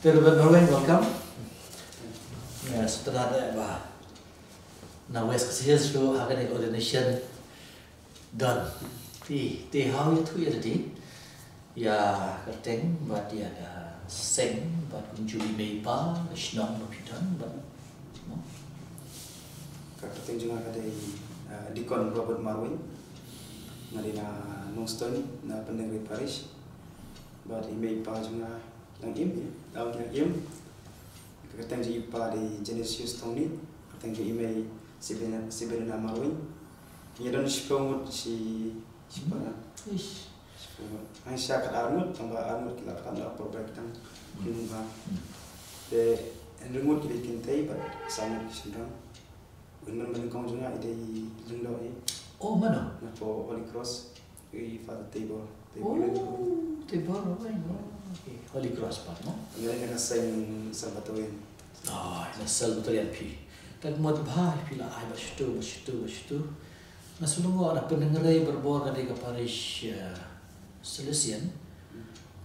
Terima kasih, welcome. Ya, setelah ada na West Coast itu akan coordination done. Di how itu ya tadi. Ya, kerteng buat dia ada seng buat kunjungi meipa, senang berpitan, buat. Kerteng juga ada Dikon Robert Marwin, ngadina Nongstone na pendengri Paris, buat meipa juga nang tahun yang kerteng juga ipa di Genesis Tony, kerteng juga email sebenarnya Marwin, ia dan si mana? Ang siya kat Armut, tambah Armut kita akan apa berkaitan dengan de Armut kita kintai pada sama sedang, benar kau juga ada lendau ini. Oh mana? Nafo Holy Cross, ini pada table. Oh, table apa ini? Holy Cross part, no? Ini nak sign Salvatorin. Ah, ini Salvatorin pi. Tak mau dibahas pila ay basitu. Nasulungo ada pendengarai berbuat ketika Paris Selesian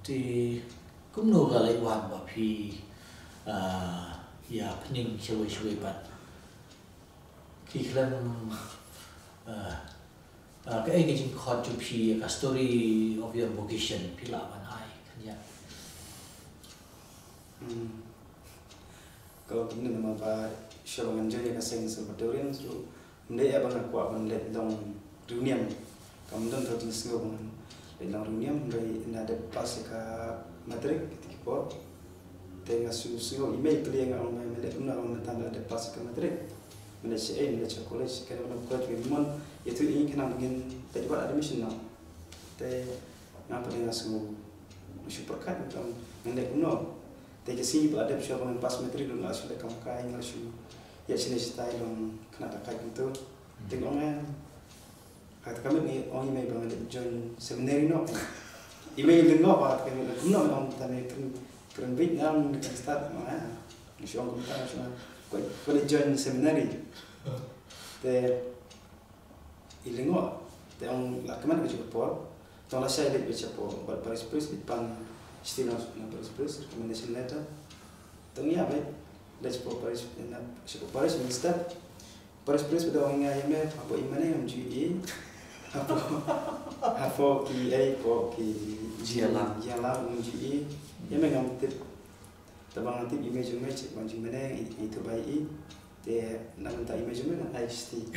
di kumno galai wan bapi ya pening shwe bat kiklan ke engaging khot to pi a story of your vocation pila ban ai kan ya Kalau kini nama apa syabangan jadi kasih Salvatorin so mendaya banget kuat mendaya dong reunion kamu dan terus singgah banget dalam reunion dari ada pas ke Madrid ketika port tengah singgah email kalian orang main mendaya orang mentambah ada pas ke Madrid mendaya college kerana orang kuat memang itu ini kena mungkin tadi buat admission nak teh ngapa dengan semua super card macam mendaya kuno teh kesini ada syabangan pas Madrid dulu langsung dah kamu kain langsung ya sini style yang kena tak kayak gitu tengoknya kata kami ni orang email banget join seminary no email dengar apa kami guna orang tanya keren big nam dekat start mana mesti orang komentar macam kalau join seminary te ilingo te orang lakukan kerja por tolong saya lihat kerja por buat Paris Press di pan istilah Paris Press recommendation letter tengah apa let's go Paris na siapa Paris minister Paris Press pada orang yang apa imana yang GE apa ki ko ki Jialang yang GE yang memang tip tabang tip image macam mana itu baik dia nak minta image mana IST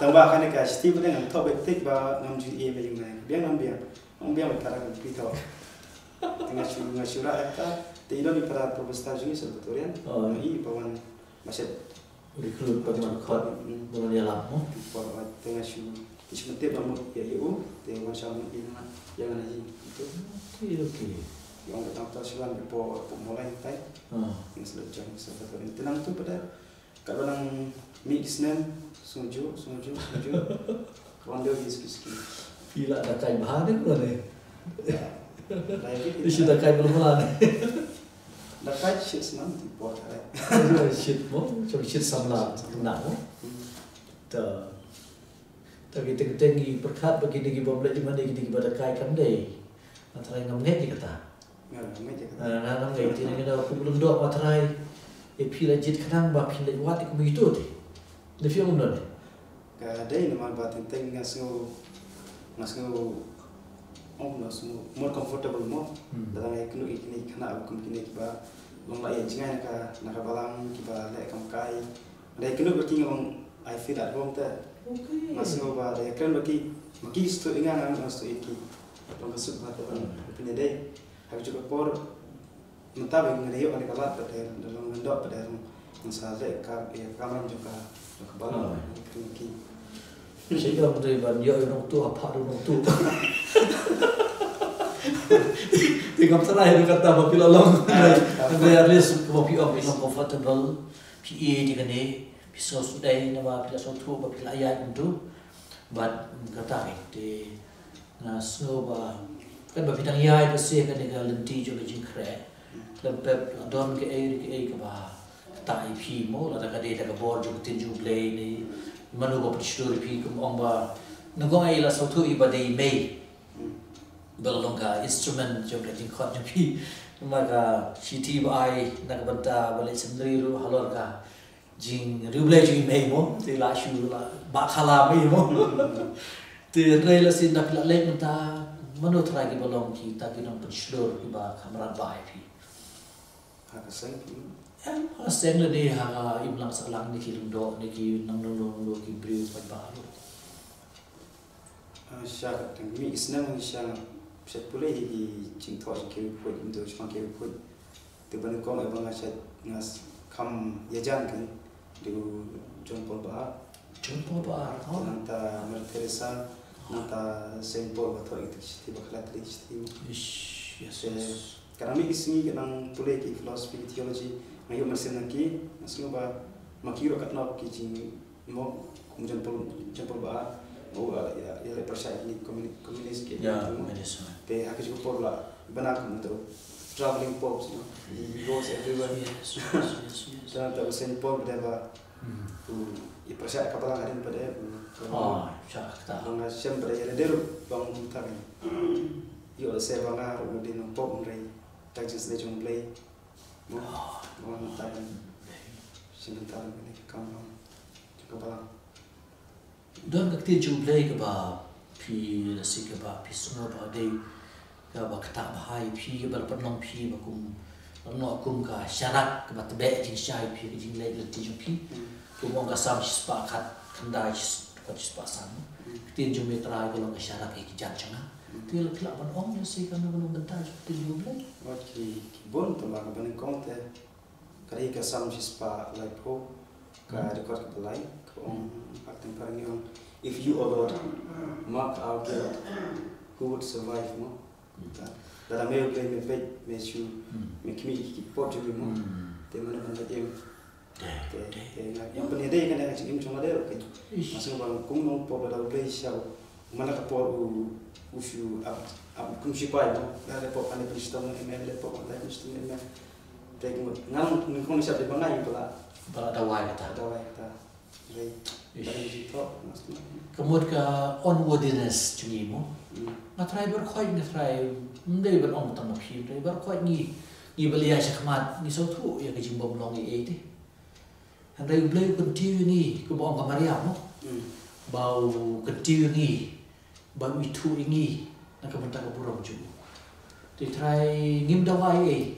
tambahkan ke IST pada dengan top tip ba ngam GE macam mana biar ngam berkara dengan kita tengah syurah eta tidak di para profesor juga Salvatorin ini pawan masih recruit pemain khot mulai lama pawan tengah syurah disebutnya bamu ya ibu tengah macam ini yang lagi itu okey yang pertama syurah before mulai tai yang selesai Salvatorin tenang tu pada kalau orang mix name sunju kawan dia sikit bila ada kain bahan ni boleh lagi sudah kain belum lah dapat shit senang di buat ada shit mo coba shit samla nak mo tapi tinggi perkat begini di bawah di mana di pada kain kan deh antara yang ngambil je kata ngambil je ni kita belum dua materai pila jit kenang ba pila wat ikut begitu tu lebih umum dah ada ini nama batin teng ngasu more comfortable mo dalam iknu ini kena aku kini kiba long lai jingai naka balang kiba lai kam kai lai iknu berarti ngong I feel at home ta masuk ba lai kan bagi stu ingan stu iki long kesut mata ban punya dai aku cuba por mentabeng ngariyo ani kalat pada dalam ndok pada masalah kamera juga ke balang iki saya kalau dari banyak orang tu apa orang tu tinggal terakhir kata apabila long at least mau pi become comfortable PA di kene bisa sudah nama bila suatu apabila ayat itu buat kata itu nas ngoba kan bapitang ya itu sih kan dengan lenti juga jingkre lempep don ke air ke bah tak IP mo ada kade ada board juga tinju play ni manu ko pishur pi kum omba nagong ay la sautu iba day may belalong ka instrument jo ka ting khot pi maka city bai nak banta balik sendiri ru halor ka jing ruble jing mei mo ti la shu la ba khala mei mo ti rei la sin dak la le menta mano tra ki balong ki ta ki nong penslor ki ba kamera bai pi Hakaseng. seng le ni ha imlang salang ni ki lundo ni ki nang lo ki bri pa ba Siya katang mi isna mo siya set pula i ching thoi ke put into chang ke put tu ban ko ma bang set ngas kam yajan kan du John Paul ba nanta Mother Teresa nanta Saint Paul ba thoi ti ba khala tri ti yes karena mi isni kanang pula ki philosophy theology ngayo masen ki masno ba makiro katna ki ching mo kum John Paul ba ya le percaya ni komunis ke te aku juga por la benar kamu tu traveling pops he goes everywhere dan tahu Saint Paul berapa tu i percaya kapal ada pada syakta bang sempre ya der bang tadi yo se bang aru di no pop rei tak just le jong play bang tadi sebentar ini kamu kapal don ka ti ju play ka ba pi la si ka ba pi sno ba de ka ba kata ba hai pi ka ba panong pi ba kum no kum ka sharak ka ba tbe jing shai pi jing le le ti ju pi ku mong ka sam spa khat khanda ko spa sam ti ju me tra ka lo ka sharak ki jan changa ti la kla ban ong ya si ka no no banta ti ju play ki bon to la ban konte kari ka sam spa like ho ka record ka lai ko acting parang if you O Lord mark our guilt, who would survive mo? Dalam may play me pay me shoe me kimi ki pot ju mo. Te mana mana em. Yang penting kan ada cik cuma ada kan. Masuk bang kung nong po pada play show. Mana ka por ushu kum si pai mo. Ada po ane Kristen eme po ane Kristen eme. Te kung ngang kung siap di bangai pula. Ba da wai ta Right. Kemudian ke onwardness cumi mo, ngatrai berkhoi ngatrai, mendai berong tang mapi, mendai berkhoi ni belia sakmat ni sautu ya kejim bom long ni ete, handai belai kentiu ni ke bom kamaria mo, bau kentiu ni, bau itu ini, nak kementak keburung cumi, ditrai ngim dawai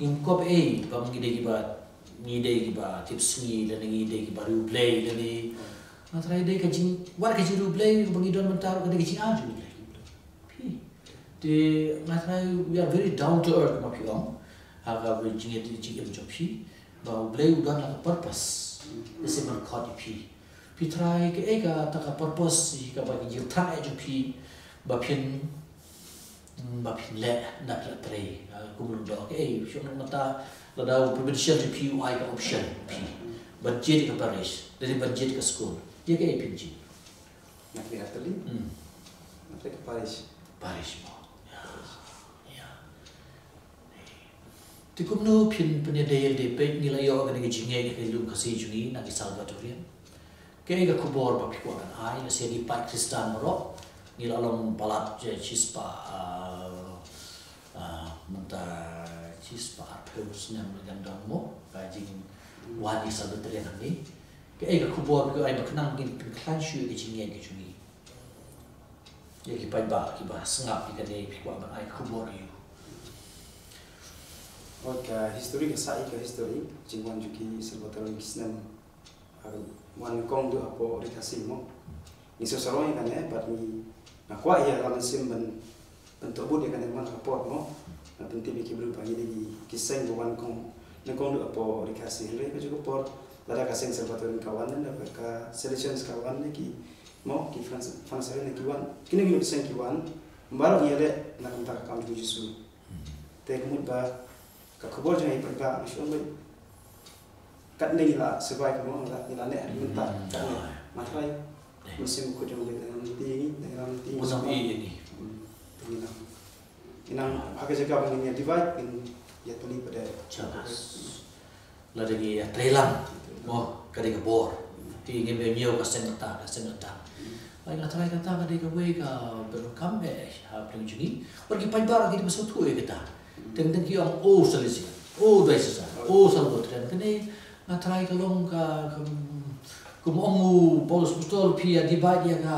ngim kop bang ngidai kibat. Ngidai kiba tips ni dan ngidai kiba rublay dan ni natrai dai kajing war kajing rublay ko bangidon mentar ko kajing aju rublay pi de natrai we are very down to earth ma pi ong aga bridging it ji em pi ba rublay udan la purpose ese mar khot pi trai ke ega ta ka purpose ka ba ji thang e ju pi ba phin le na la tre ko lu do ke shon mata Ladau provincial di PUI ke option P, budget ke parish, dari budget ke school, dia ke PG. Nak lihat tadi? Nak ke parish. Parish mo. Ya. Tikum no pin penyedayal DP nilai yo kan ngejinge ke lum kasi juni nagi Salvadorian. Ke ga kubor ba pikwa kan ai na sedi pai Kristan mo nila long balat je chispa menta chispa peus nam gandang mo kajing wadi Salvadorian ni. Ke ga kubor ko ai maknang gin klan shu ke jinge ke juni. Ya ki pai ba ki ba sengap ki kade pikwa ban ai kubor yu. Oke, history ke sai ke history, jingwan juki Salvadorian Kisnem. Wan kong du apo rikasi mo. Ni sosoroy kan but ni nakwa ya laman sim bentuk bud ya kan man report mo. Na penting biki berupa ni lagi kisah wan kong. Na kong du apo rikasi hele ko juga por lada kaseng Salvadorian kawan na ka selections kawan lagi mo ki France ni kiwan. Kini gi kisah kiwan. Mbaro ni ale na kontak kam du jisu. Te kemud ba ka khobor jang iperga masyaallah kat ni la sebaik mo la ni la ne minta kat ni matrai musim ko jang dengan nanti Musim ini inang pakai jaga bang divide in ya tuli pada jelas la dagi trelang mo kadi ka bor ti ingin be mio ka senata ai ngatrai kata kadi ka we ka berkam be ha pling juni pergi pai bar kadi masuk tu kita Teng kiong o salisi. O dai sa. O salgo tren kene ngatrai kalong ka kumongu polos pistol pia di badia ka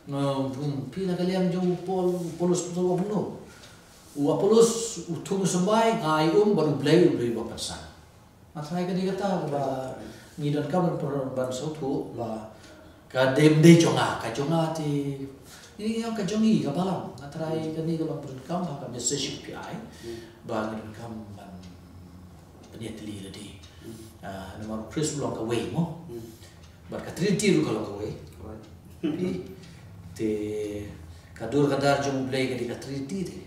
no pila kalian jong polos pistol no. U polos utung sembai ngai baru blei bapasan. Ngatrai ka di kata ba ngidon kaman ban sautu ba ka dem de jonga ti ini yang kajongi ka balam ngatrai ka ni kalau berkam ka message pi ai ba ngidon kam ban peniatli tadi nama Chris ulang ka way mo ba ka triti kalau ka way te kadur kadar jong blei ka di ka triti te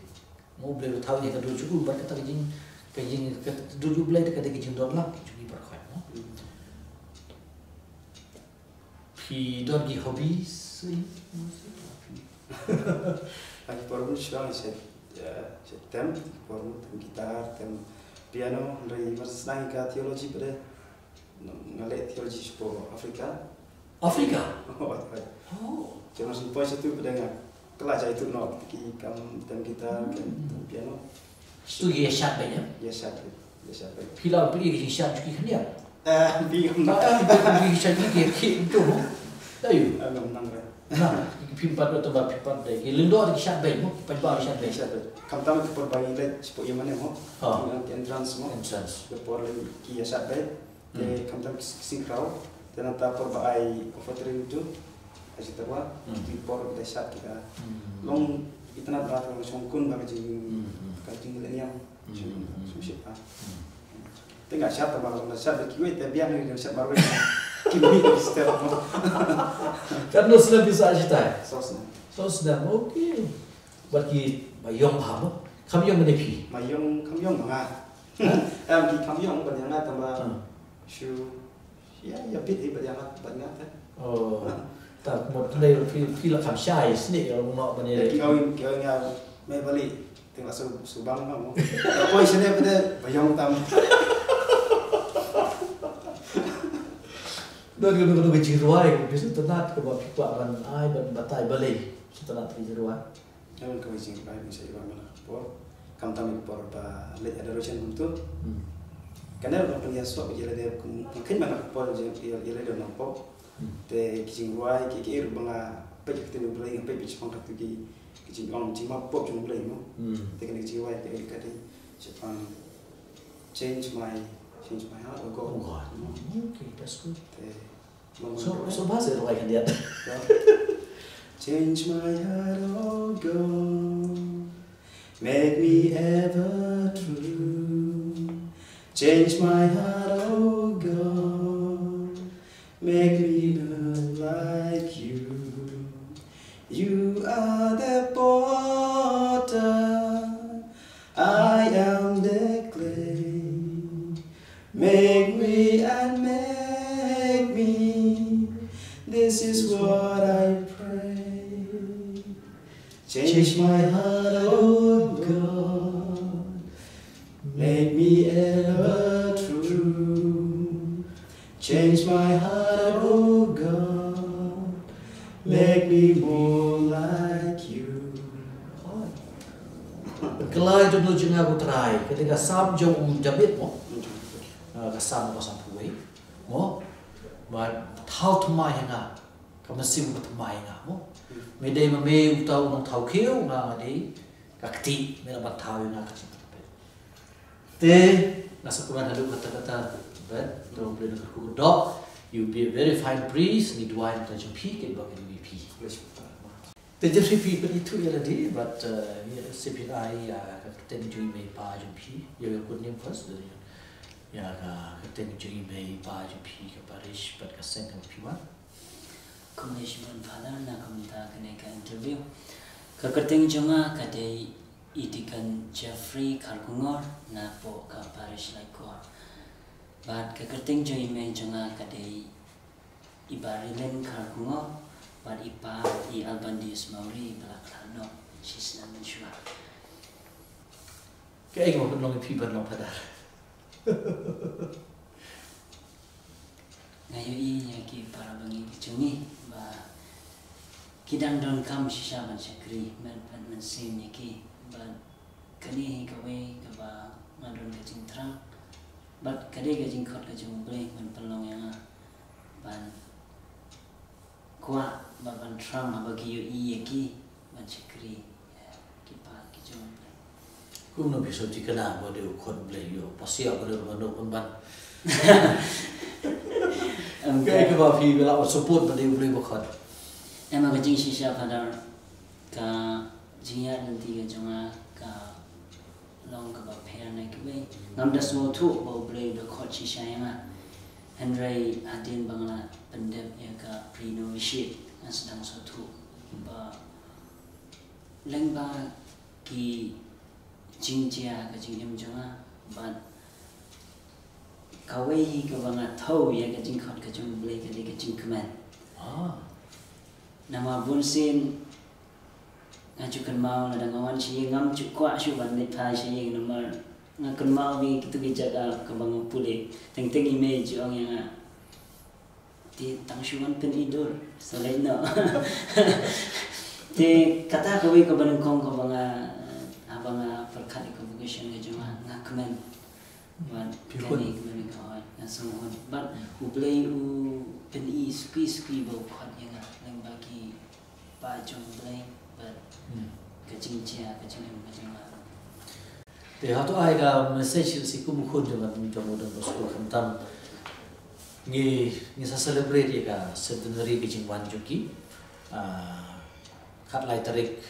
mo blei tahu ya kadur cukup ba ka jing ka dur blei ka di jing don lang jungi berkhoi mo pi don gi hobbies Lagi baru sudah saya tem baru tem gitar tem piano dari senang ke teologi pada ngalek teologi sepo Afrika. Oh. Jangan sampai satu pada kelas itu no ki kam tem gitar tem piano. Studi syat banyak. Ya syat. Pila pilih syat juga kan ya? Bingung. Pilih syat juga itu. Ayo. Menang. Nah, pimpat atau pimpat deh. Lindo ada syat baik mo, pimpat syat baik. Kamu tahu ke perbaiki lagi sepo yang mana mo? Entrance mo. Entrance. Lepas lagi ki ya syat baik. Kamu tahu sinkron. Dan nanti perbaiki offering itu. Asyik terwa. Kita por kita syat kita. Long kita nak berapa songkun bagi kajing milenial. Susah. Tengah syat terbaru. Syat berkiwet tapi yang ini syat baru. Kimi step mo. Kan no sila bisa agitar. Sosna. Okay. Bagi mayong hamo. Kamyong menepi. Kamyong mga. Ki kamyong banyak tambah shoe. Ya bit banyak banyak. Oh. Tak mau tadi pila kam syai sini kalau mau banyak. Kau yang me balik tengok subang mo. Apa isinya pada bayong tam. Dan kalau berjiruai, biasa tenat ke bawah pipa ban ai ban batai balai, setenat berjiruai. Yang kau berjiruai bisa iwan mana por, kam tamu por ba le ada rosen untuk. Karena orang punya suap berjalan dia mungkin mana por jalan dia nampak. Te berjiruai kikir bangga pejak temu belai sampai pejak pangkat tu kicing orang cima pop cuma belai mo. Te kena berjiruai kali kali Jepang change my heart or go. Okay, that's good. So bahasa itu kayak dia. Change my heart or go, make me ever true. Change my heart or go, make me love like you. You are the potter, I am the clay. Make me and make me, this is what I pray. Change my heart, oh God, make me ever true. Change my heart, oh God, make me more like you. Kelai tu nu jenga aku try, ketika sam jong jabit mo. Kasam pasang puai, mo, but thau thumai hanga, kamasim thumai hanga mo. Medai mame utau nong thau keu nga ngadi, kakti mela bat thau hanga kacim. Te nasa kuman hadu kata-kata, bet, tu boleh nak aku dok. You be a very fine priest, ni dua yang tajam pi, ke bagi ni pi. Te jadi pi itu ya lagi, but CPI kakten jui me pa jum pi, ya aku ni first dari. Ya kita jadi bayi baju pi ke Paris pada keseng ke piwan. Commission father na kamita kena ka interview. Kaketeng jonga kadai itikan Jeffrey Karkungor na po ka Paris Laiko. Bad kaketeng joy me jonga kadai ibarilen Karkungor bad ipa I Albandis Mauri Blaklano she's not sure. Kaya mo nong pi ban nong pada. Ngayon iya ki para bangi kecungi ba kidang don kam sisa man sakri man sim ki ba kani kawe kaba ngadon kajing terang but kadai kajing khot kajing boleh ban pelong yang ban kuat ban terang bagi yo i ki ban cikri kipa kijong cũng nó bị sốt chỉ cái nào mà đều khôn lấy yo pasio có được mà nó còn ban cái bảo phi ví dụ support mà đều lấy một khôn em mà kajing shisha pada ka jingya nanti kajong ka long ka ba pair na kibai ngam da so thu bo blade the khot shisha yang Henry adin bangla pendep ya ka prino shit sedang so thu ba lengba ki jingjia ka jingem jonga ban kawai ka banga thau ya ka jing khot ka jong blade ka ka jing command nama bunsin ngajukan mau na dangawan siya ngam cukwa siya bandit pa siya nama ngakan mau bi kitu gijaga ka bang puli teng image ang yang ti tang syuan pen idol selain no ti kata kawi ka ban kong ka bang abang perkat convocation ga juma ngakmen wan kani kani ka ngasung but u play u pen i squeeze bo khat yang lang bagi pa jong play but kajing chia kajing thì họ tôi ai cả message si cũng khôn cho mình cho một đồng số không tâm nghe nghe sa celebrate ya cả centenary cái trình quan chuki khát lại tarik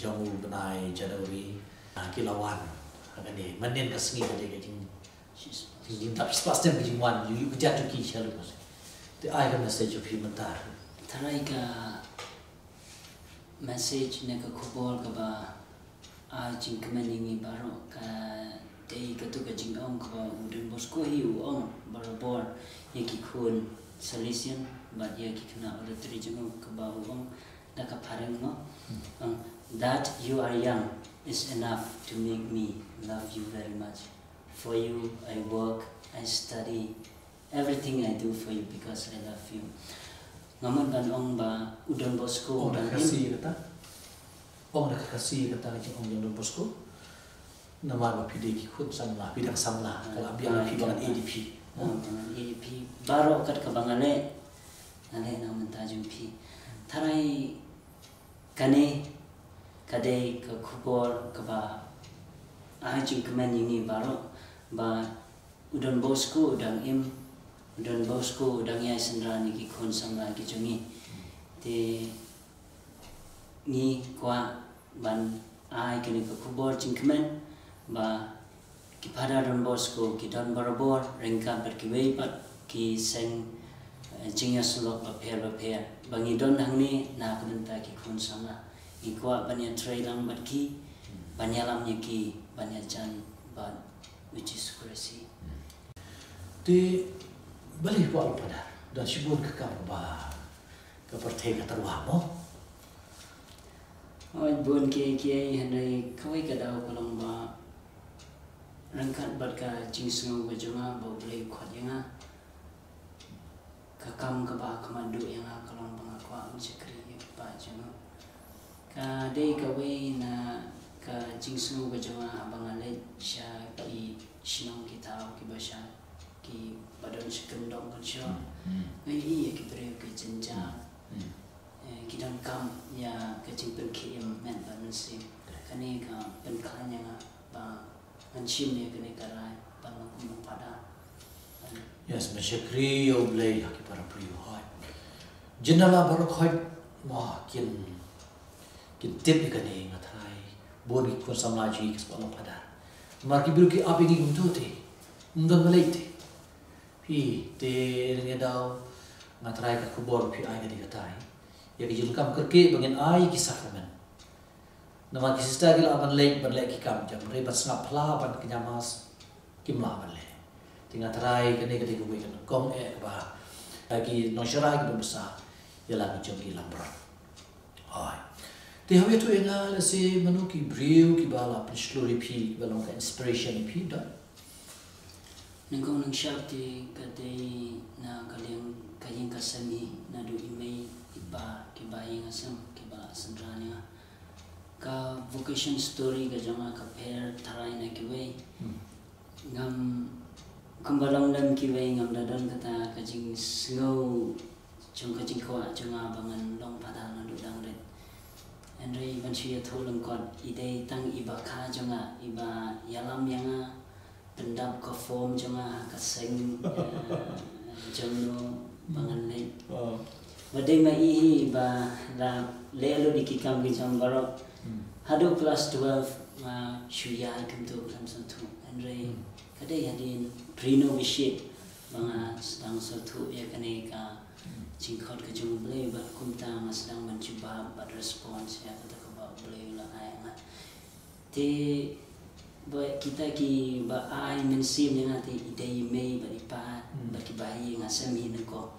trong benai Januari kilawan akan ni manen kasngi cái trình tak pasti cái trình quan you kerja chuki selalu pas thì ai cả message cho mình ta tarai ka message ne ka khobol ka ba jing kemaningi baro ka dei ka tu ka jing ong ka udun bosko hi ong barabor yaki khun solution ba yaki khna ora tri jing ka ba ong da ka phareng no that you are young is enough to make me love you very much. For you I work, I study, everything I do for you because I love you. Ngamun ban ong ba udun bosko dan kasih kata ông đã kasih kata macam ông yang Bosco nama apa pidai kikut samla bidang samla kalau biar pidangan ADP ADP baru kat kebangale nale na mentajum pi tarai kane kadai ke kubor ke ba ajing kemen ini baru ba udon Bosco udang udon Bosco udang ya sendra ni kikun samla kijungi te ni kwa ban ai kini ke kubor jingkemen ba kipada Don Bosco ki don barabor rengka berkiwei pat ki seng jingya sulok ba per bangi don hangni na kunta ki kun sama ikwa banya trailang bat ki banyalam ki banya jan ban which is crazy di balik wal pada dan sibun ke ba ke pertega terwah mo oi bun ke henry kawai ka daw kolong ba rangkat bat ka jingsungo ba jonga ba play khot yanga ka kam ka ba kamando yanga kolong ba kwa chakri ba jonga ka dei kawai na ka jingsungo ba jonga ba ngale sha ki sinong kita ki ba sha ki badon sekendong kan sha ai ki pre ki jenja kita kam ya kecing penkiem men bansi kani ka penkanya ba anchim ne kani karai pangkum pada yes masyakri yo blay ki para priyo hai jenala barok hai wah kin tip kani ngathai bodi ko samla ji ki spala pada mar ki biru ki api ki gumtu te undang malate pi te ngedau ngathai ka kubor pi ai ga digatai ya kijulkam kerke bagian ai ki sakramen nama ki sista gila ban lek ki kam jam re ban sngap pla ban kinyamas kimla ban le tinga trai kene kene gue kan kom ba lagi no syara ki besar ya lagi jom ki lambra ai te hawe tu enga la se manu ki breu ki bala pishlo pi balong ka inspiration pi da ningkong nang syakti kadai na kayang kasami na do imay iba kibayang asam kiba sandranya ka vocation story ka jonga ka pair tharai na kiwe ngam kumbalang lam kiwe ngam dadan kata kajing snow chung kajing ko chunga bangan long pada na dudang red Andre ban chia tholang kot ide tang iba kha jonga iba yalam yanga pendap ka form jonga ka seng jono bangan le badai mai iba la lelo dikikam kijam barok hado class 12 ma shuya kentu samsung tu Andre kadai hadin renovation banga sedang satu ya kene ka cingkot ke jung blay ba kumta ma sedang mencuba ba response ya kata ka ba blay la ai ma te ba kita ki ba ai mensim yang ati idai mei ba ipa ba ki bai ngasam hin ko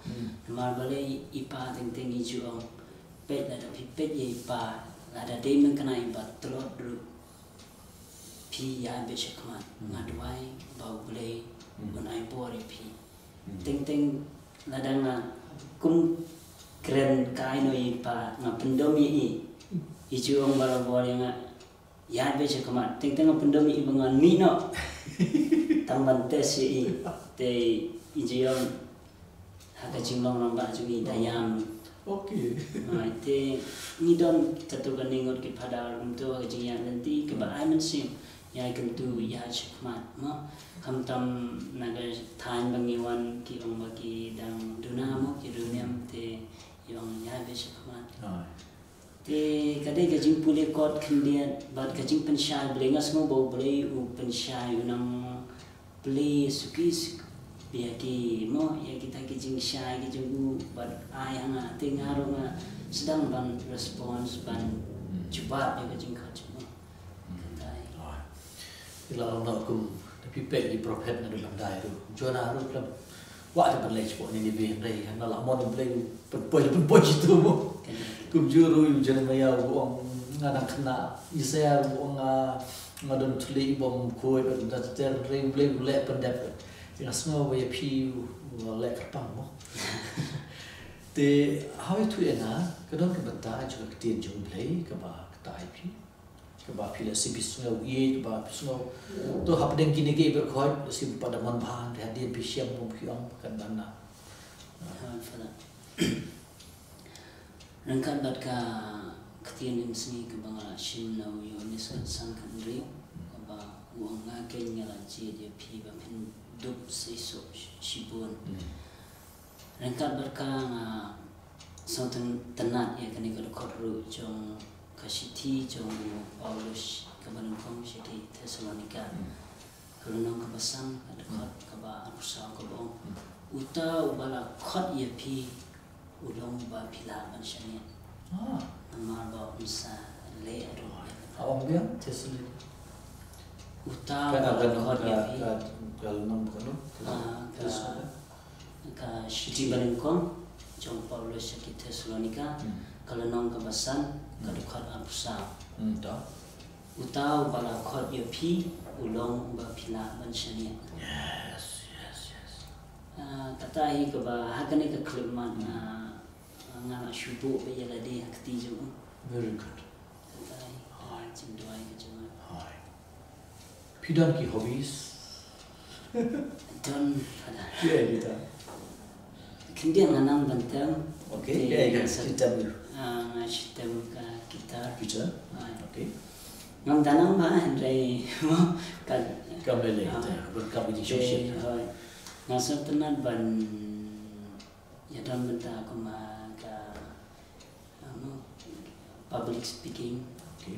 mar balai ipa teng teng iju ong pet da pipet ye ipa ada demon kena iba telot dulu pi ya be shakman ngadwai bau blay un ai bori pi teng teng ladang na kum keren kai no ipa ngapendomi i iju ong barabor yang ya be shakman teng teng ngapendomi ibangan mino tamban tes i te iju ong haka jinglong nang ba jungi dayam Okey. Te ni don satu kaningot ki pada untuk kajian nanti ke ba ai mensim ya kentu ya chakmat ma kam tam naga than bangiwan ki ong bagi dang dunamo ki runiam te yong ya be chakmat te kadai kajing pule kot khendian bad kajing pensyai blengas mo bo ble u pensyai unang ble sukis biar ki mo ya kita kijing syai kijing u bad ayang ate ngaro nga sedang ban respons ban cuba ya kijing ka cuma kadai Ila nak kum tapi pek di prophet na dalam dai tu jona ru lam wa ta balai sport ni be dai na la mon play poi itu mo kum juru yu jana maya uang ngadang kena isaya uang ngadon tuli bom koi ber da ter re play le pendap yang semua way pi le kapang mo te how itu ena kadang ke bata juga ketien jung play ke ba tai pi ke ba pi le sibis ngau ye ke ba ngau to hap deng kini ke ber khoi sim pada man bhan dia dia pi siam mo piang kan dana fala rangkat bat ka ketien in sini ke banga shin no yo ni san kan ri ba uang ngaken ngala ji dia pi ba pin dup seiso shibun rangkat berka sonten tenat ya kani kada korru jong kasiti jong Paulus kabanung kong siti Thessalonika kalunong kabasang kada kot kaba arusa kabong uta ubala kot ya pi ulong ba pila ban shania namar ba unsa le ado awang dia tesli uta ubala kot ya pi kalau nom kono ka shiti balengkong jong Paulus ki Thessalonika kalau nong kabasan kadukhat apusa ta utau bala khot yo pi ulong ba phila ban shania yes kata hi ka ba hakane ka kliman ngala shubu be yala de akti jo very good kata hi cindoi ka jama hai pidan ki hobbies don pada ya kita kemudian nganang bantang okey ya kita ngasih ka gitar kita okey ngam danang ba andre mo ka kamele berkam di sosial ngasap tenat ban ya dan benta aku ma ka public speaking okey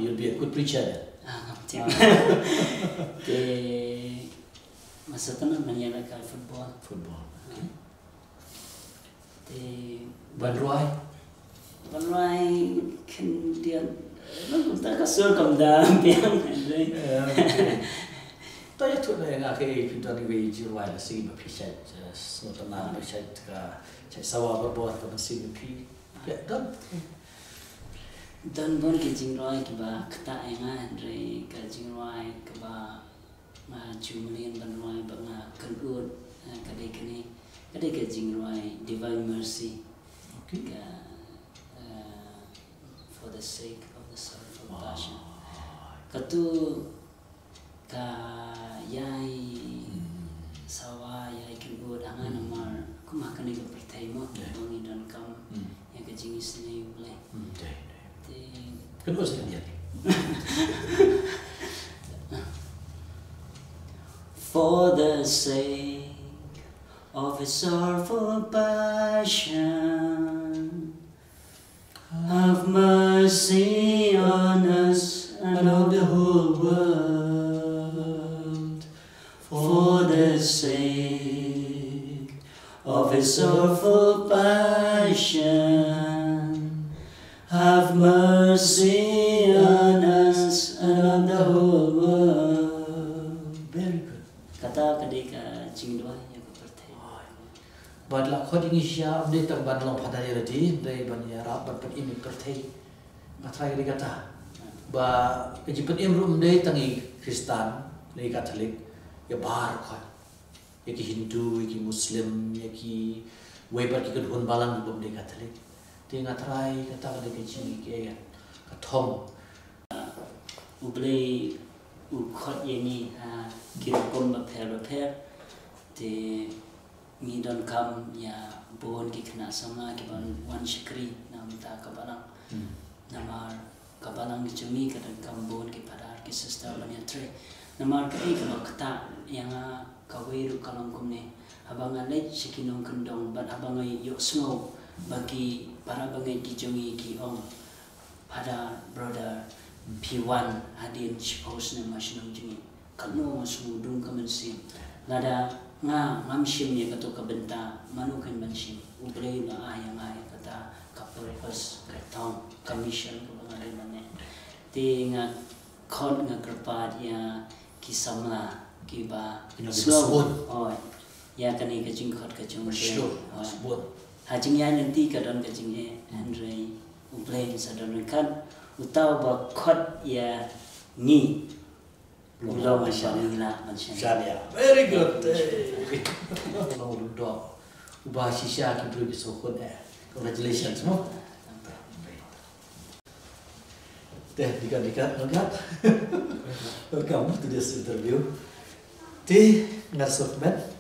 you'll be a good preacher ke masa tenat menyala ka football te Banruai kemudian lagu tak kasur kamdam piang andre Taya tu na ke pintu ni we jiwai la sing ba pisai so tana ba pisai ka chai sawa ba bo ka sing pi ya dan bon ke jingroi ke ba kata enga andre ka jingroi ke ba ma jumlian banroi ba nga kanur kadai kini kadai ke jingroi divine mercy okay for the the sake of the sorrowful passion. Katu ka yai sawa yai kibud angan amar kumakan ni pertai mo bangi dan kam yang kecing isni boleh. Kedua sekalian. For the sake of his sorrowful passion, have mercy on us and on the whole world. For the sake of his sorrowful passion, have mercy on us and on the whole world. Very good. Kata kadika jingdwa yang berarti. Badla khod ingisya amde tak ban long padari radi dai ban ya rapat pat imi perthei matrai ri kata ba kejipat imrum dai tangi Kristan dai Katolik ya bar khod ya ki Hindu ya ki Muslim ya ki webar ki kedun balang bum dai Katolik dai ngatrai kata kada ke chi ke ka thom Ublay khod yani kirukum bapher te mi don kam ya bon ki kena sama ki ban wan shikri nam ta kabalang namar kabalang ki jemi kadang kam bon ki padar ki sister ban ya tre namar ka kalau kata yang kawiru kalong kumne abang alai shikinong kendong ban abang ay yok snow bagi para bangai ki jemi ki ong pada brother P1 hadin suppose na masinong jemi kanu masudung kamansin nada nga ngamsim niya kato kabenta manukan mansim ublay na ayang ay kata kapurpose katong commission ko mga rimane ti nga kon nga krapad ya kisamla kiba slow oy ya kani kajing khot kajing sure hajing ya nanti kadon kajing Andre ublay sa don kan utaw ba khot ya ni belum masyaallah Syariah. Very good. Long ludo. Ubah sisya ki bro bisokon Congratulations mo. Dika. Welcome to this interview. Ti ngasofmet.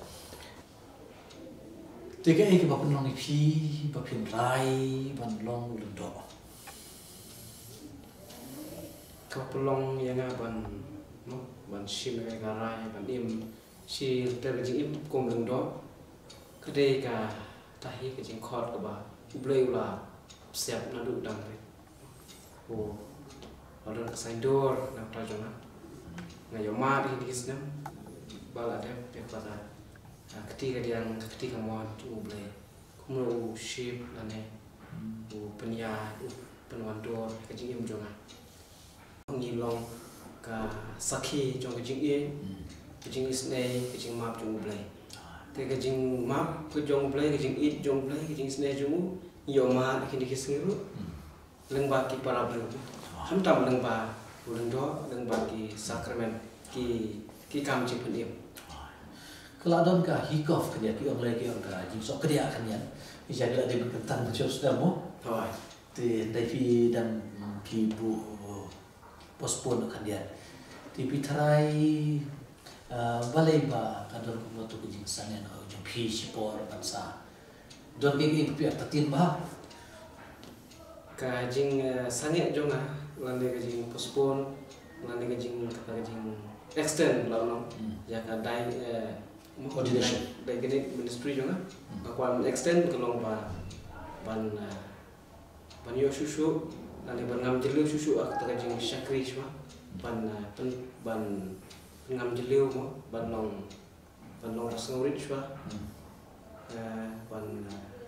Tiga iki ba penong ipi, ba pinrai, ban long ludo. Kapulong yang ban ban sim cái garai ban im si terjing im kum lung do kade ka tahi ke jing khot ka ba ublei ula siap na du dang re o orang sai dor na ta jona na yo ma di kisnam bala de pe pada ketika ketika mo ublei kumlo ship na ne o penya penwan dor ke jing im jona ngi long ka sakhi trong cái jing isne cái jing map trong ublay cái jing map cái trong ublay cái jing it trong ublay cái jing isne trong yo ma khi đi singiru leng ba ki para bru ham tam leng ba do leng ba ki sacrament ki kam jing pendim kalau don ka hikof ke dia ki orang lagi orang ka jing sok ke dia kan ya jadi ada berkentan macam sudah mo thôi ti dai fi dan ki bu postpone kan dia ti pitrai balai ba kadon ko to ke jing sangen au jong phi sipor bansa don ge pi tatin ba ka jing sange jong lan de jing postpone lan de jing extend la no ya ka dai Ordination. Dai gini ministry jong ka extend ke long ba ban yo susu nanti ban ngam jeliu susu ak ta jing shakri shwa ban ngam jeliu mo ban long rasngaurit shwa ban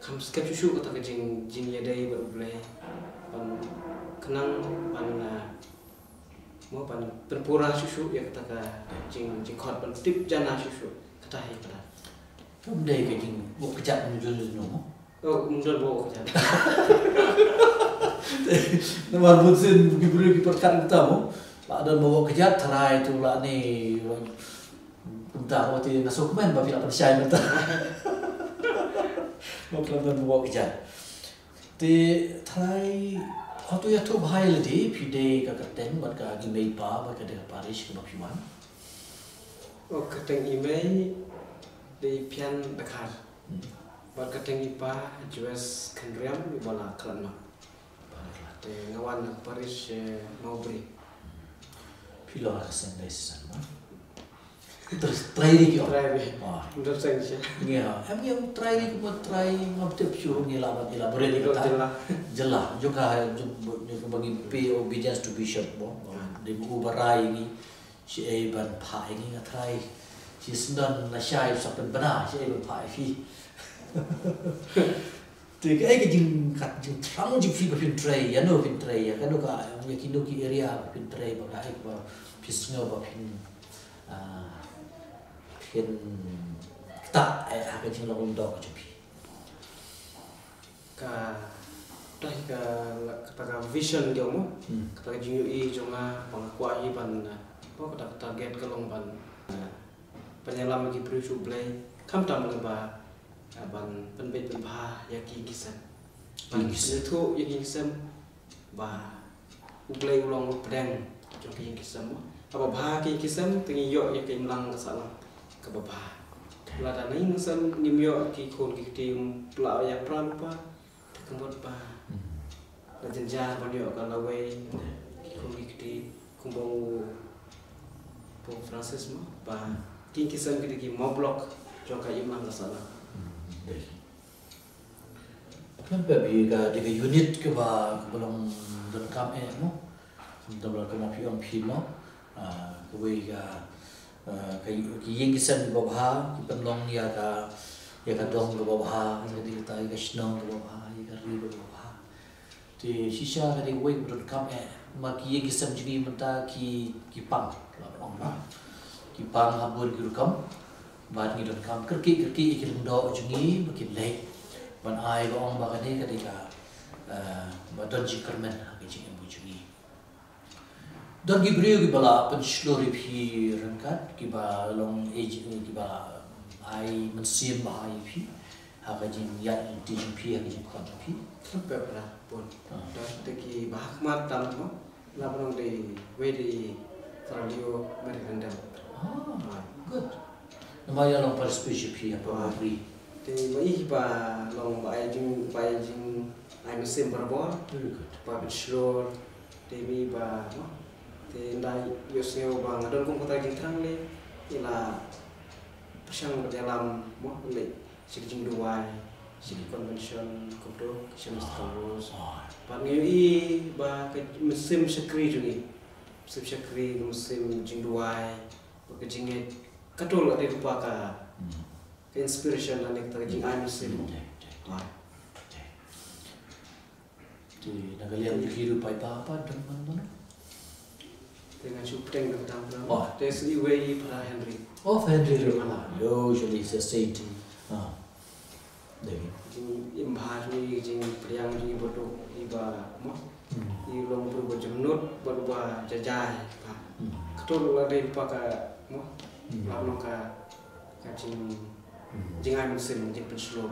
kham skep susu ka ta jing ya dai ba blai ban kenang ban mo ban penpura susu ya ka ta jing khot ban tip jana susu ka ta hi ka Kamu dai ke jing bu kejap menuju no oh mundur bo ka Nama bukan beri perkan kita mo. Pak dan bawa kejat terai tu lah ni. Entah waktu masuk main bapak nak percaya betul. Mau kelam dan bawa kejat. Di terai Waktu ya tu bahaya lagi, pide kakak buat kaki meipa, buat kaki Paris ke Bapiwan. Oh, keteng email di pian dekat. Buat keteng ipa US Kendriam bola kelan. Te ngawan Paris mau beri. Pilo aksen dari sana. Terus try lagi oh. Try lagi. Wah. Untuk sensi. Ya, yang try lagi buat try ngabdep syuh ngelabat elaborate Itu jelas. Jelas juga bagi pay obedience to bishop bo. Di ubarai ini si Iban pa ini ngatry. Si sendan na syai sapen benar si Iban pa fi. Thì cái jing kat jing trang jing fi pin tray ya no pin tray ya kan ka ya kino ki area pin tray ba kai ba pisngo ba pin pin ta ka jing lo ndo ka chupi Ka dah ka vision dia mo. Ka jing ui jonga pangakwa i ban po ka target ka long ban penyelam gi prisu play kam tam ba ban penbet penbah yaki kisan ban itu yaki kisan ba ublay ulong pedang jong ki kisan apa bah ki kisan tengi yo yaki mlang kasala ka bah la da nai kisan nim yo ki kon ki tim pla ya prampa tekembot ba la jenja ban yo ka lawe ki kon ki ti kumbong po Francis mo ba ki kisan ki mo block jong ka imlang kasala. Kan babi ka de unit ke ba belum dan kam mo dabla ka ma pi on pi mo ke we ka ki yeng kisan ba ba ki penlong ya ka dong ba ba jadi kita ka shnong ba ba ya ka ri ba ba ti shisha ka de we dan kam ma ki yeng kisan jini menta ki pang la ong ba ki pang habun ki rukam ban ngi don kam kerki ikiling do jungi makin lek ban ai ba ong ba kani kadika ba don ji kermen ha ki jing bu jungi don gi brio gi bala pen shlori phi rankat ki ba long age ki ba ai men sim ba ai phi ha ka jing ya ti jing phi ha ki jing kon phi Sampai pernah pun. Dan teki bahak matam mo, lapang di wedi radio merendam. Good. Namanya long participation phi apa beri. Di mai ba long ba jing ai mesin berbor. Very good. Ba berslor di mi ba mo. Di ndai yoseo ba ngadon kum kota jing terang le ila pasang dalam mo le sing duai sing convention kopdo sing terus. Ba ngi ba mesin sekri jungi. Mesin sekri mesin jing duai ba jingit katul ada rupa ka inspiration ane kita jing ai mesin. Di nagalian hidup apa dan mana? Dengan syuting dan tampil. Oh. There's the way para Henry. Oh, Henry Romana. Usually it's a state. Devi. Jing imbah ni jing priang jing bodoh iba mo. Ilong berubah jemnut berubah jajai. Ketul ada rupa ka mo. Lalu ka jing ai mesin jing penslow.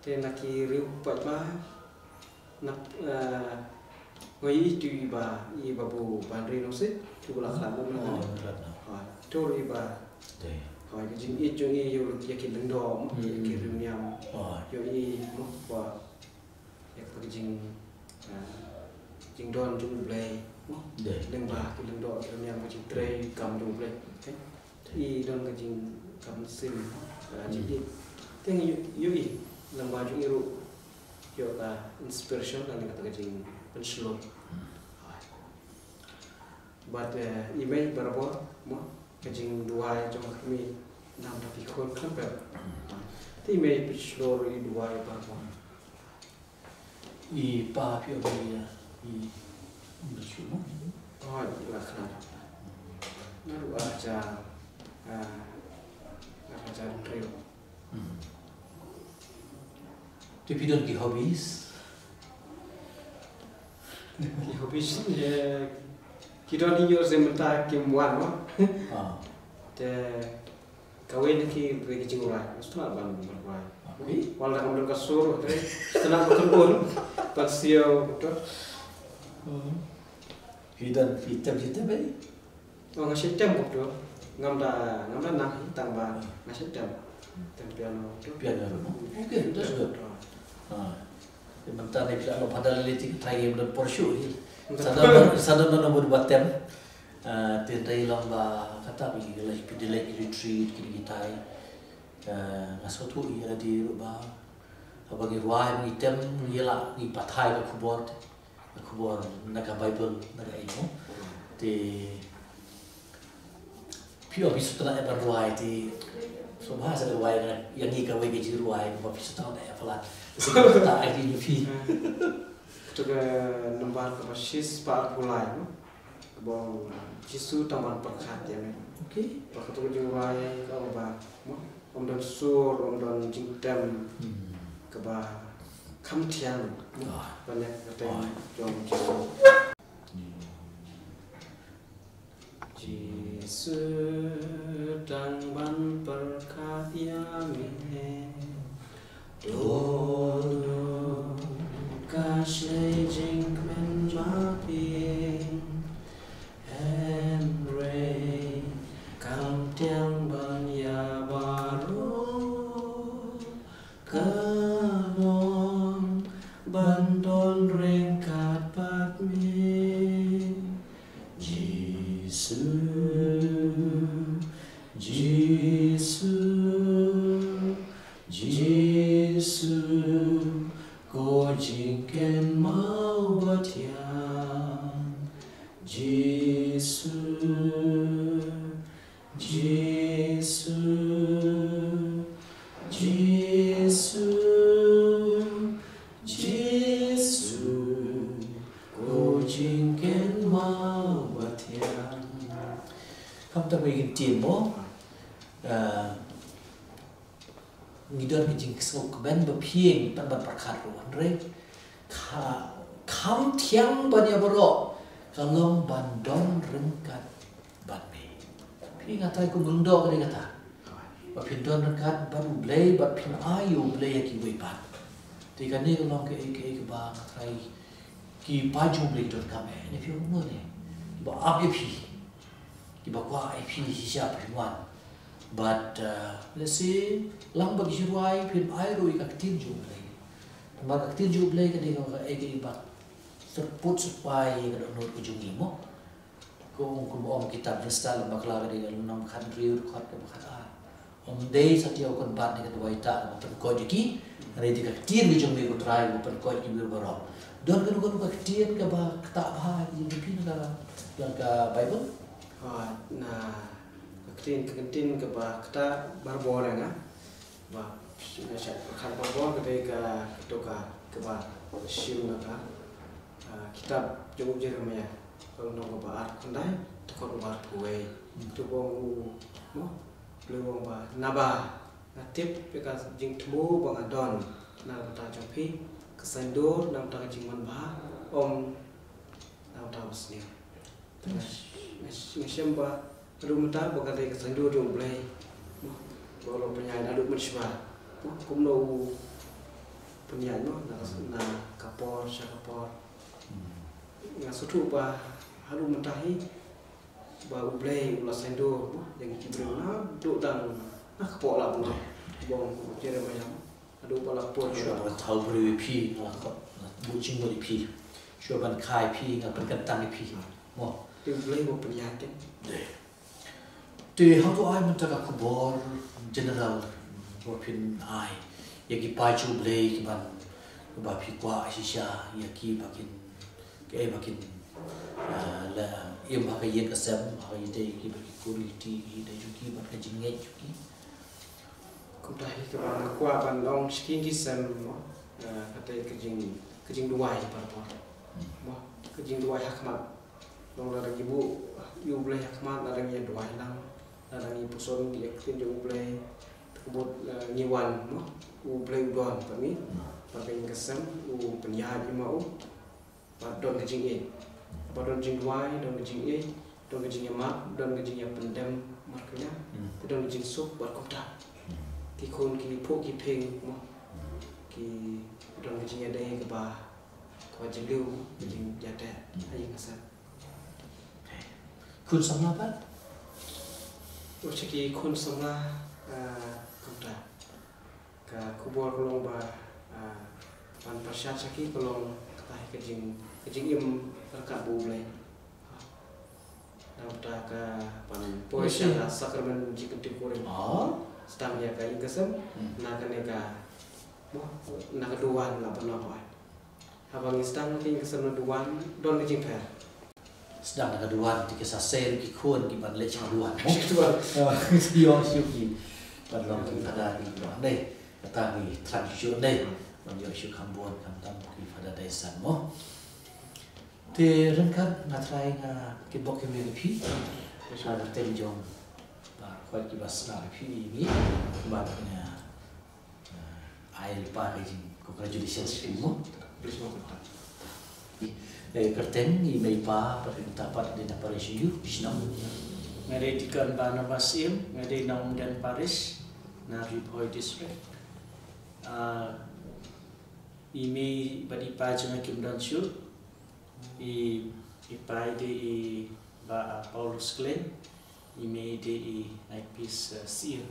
Te nak riu pat ba nak ngoi tu iba bu bandri no se tu la khla mo na tu iba ha jing i jong i yo yakin lendo mo yakin rumiam yo i mo ba yak pa jing don jung play mo leng ba ki lendo rumiam mo jing tre kam jung play i don ka jing kam sim jing i teng yo i lembah jung iru yo ka inspiration dan kata jing penslow. But email berapa mo kajing dua jom kami nam tapi kon kemper. Ti email penslow i dua berapa. I pa pio dia I bersyukur. Oh, lah kenapa? Naru aja aja real. Tapi don ki hobbies. Ki hobbies ya kita ni yo sementara kimuan mo. Te kawin ki bagi jingurai, mesti ban berbai. Wala kami kasur, tapi setelah berkebun, pasio betul. Hitam baik. Oh ngasih jam betul. Ngamda nak tambah ngasih jam. Piano. Okey, that's good. Sementara ni kalau pada lelaki try belum Porsche. Sadar nombor batem. Tentang lamba kata bagi kalau pergi lagi retreat kita ngasih tu ia di rumah. Bagi ruang item ialah ni pathai ke kubur naga Bible naga ilmu. Di Pio bisu tanah yang ruang di semua ada ruang yang ni kau bagi ruang apa bisu tanah yang pelan. Tak ada ni pi. Juga nombor kepasis par pulai, bang jisu taman perkat ya men. Okey. Pakai tu jual kau bah, dan sur, dan jingdam, kebah kam tiang, banyak kata jom jisu. Jisu taman perkat ya men. Dono kasih jingmen maping Henry kam tiang ban ya baru kanong bandon rengkat patmi Jisu Ko jingken mau batiang Jisu Ko jingken mau batiang. Kamu tak boleh tin mo. Ngidon kijing kesau keben bepieng pan perkar ruan re. Kam tiang banyak berok. Kalau bandon rengkat banme. Pi ngatai ku bundok ni kata. Bapindon rengkat baru blay bapin ayu blay ki wepan. Tiga ni kalau ke bang try ki baju blay dot kame. Ni pi umur ni. Ba abi pi. Ki ba kwa pi siapa wan. But let's see, lang bagi juruai film aero ikat tinju play. Maka tinju play kan dia kau ibat terput supaya kada nur ujung imo. Kau om kitab install bakla kan dia nam country record ke bakal. Om day satya kon bat ni kedua ita per kau jiki. Hari dia tin ujung minggu try per kau jiki berbarang. Don kan kau tin ke bah tak bah jadi pin ke Bible. Nah. Kekentin ke bah kita barbor ya bah kan barbor ketika ke bah sim naka kitab jauh Jeremia kalau nong bah art kandai tekor bah puai tu bong lewong bah naba natip bekas jing temu bang adon na kata jampi kesendo nam ta jing man bah om nam ta usni ngasem bah rumah tak berkata kesendu dong play, kalau penyanyi aduk menisba, kumno penyanyi na kapor, ngasutu bah haru mentahi, bah play ulas sendu, yang kibrin na duk dan kapor lah pun, bong jadi macam aduk balap pun. Siapa tahu beri pi, bucing beri pi, siapa kai pi, ngapa kentang pi, mo. Dia play mau penyanyi. Di how to I mentaka kubor general wapin ai yaki paju blay kiban bapi kwa shisha yaki bakin la im baka yen kasem ha yite ki baki kuriti ide juki baka jinget juki Kudahi ke bang kwa bandong skin kisem kata kejing dua parpor kejing dua hakmat dong lara ibu yu blay hakmat lara nya dua lang Nani puson dia tinju play kebut nyiwan play udon kami pakai kesem penyahat mau don kejing don kejing wai don kejing don kejing mak don kejing pendem markanya don kejing sup buat kopda tikun ki pok ki peng ki don kecing ada ke bah ke jeliu kecing jada ayo kesan. คุณสำนักบ้าน Ucaki kun sama kumta ka kubur kolong ba pan pasyat saki kolong katai kejing im raka bulai namta ka pan poesya sakramen jikati kuring stamnya ka ingasem naga nega naga duan la panoy habang istang ki ingasem duan don kejing per sedang ada duan di kisah ser ki kun ki ban lech duan Duan. yo siu ki ban long ki pada di duan dei kata ni tradition dei ban yo siu kambon kam tam ki pada desan mo te ren kan na trai na ki bok ki mi pi ada tem jong ba kwat ki bas na pi ni ba nya ail pa ki ko judicial system mo kerteng i may pa dapat din na Paris yu bisnam ngade tikan bana basim ngade naum dan Paris na Ripoy district imi badi pa jema kim dan shu i pa de i ba Paulus Glen imi de i IPS seal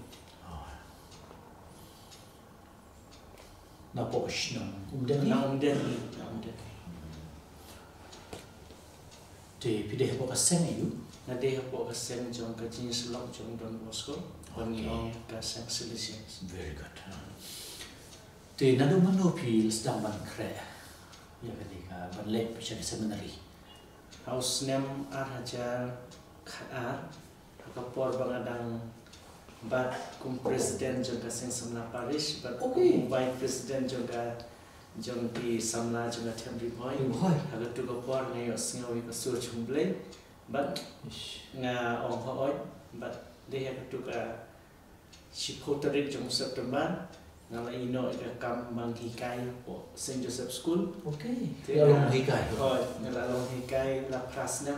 na po bisnam naum dan te pide po ka sen yu ngade hapo ka sen jong ka jin slok jong Don Bosco wangi ong ka sang silisians very good te na do mano pi sedang ban kre ya ketika ban lek pi seminary House nem Hajar Khaar kapor bangadang bat kum presiden juga sing samla Paris bat vice presiden juga jong di samla juga Temri Boy agak tu kapor ngai osngawi ka sur chumble bat nga ong hoy bat dia ka tu ka shipotari jong September ngala ino ka kam bang hikai po St Joseph School ya long hikai ngala long hikai la prasna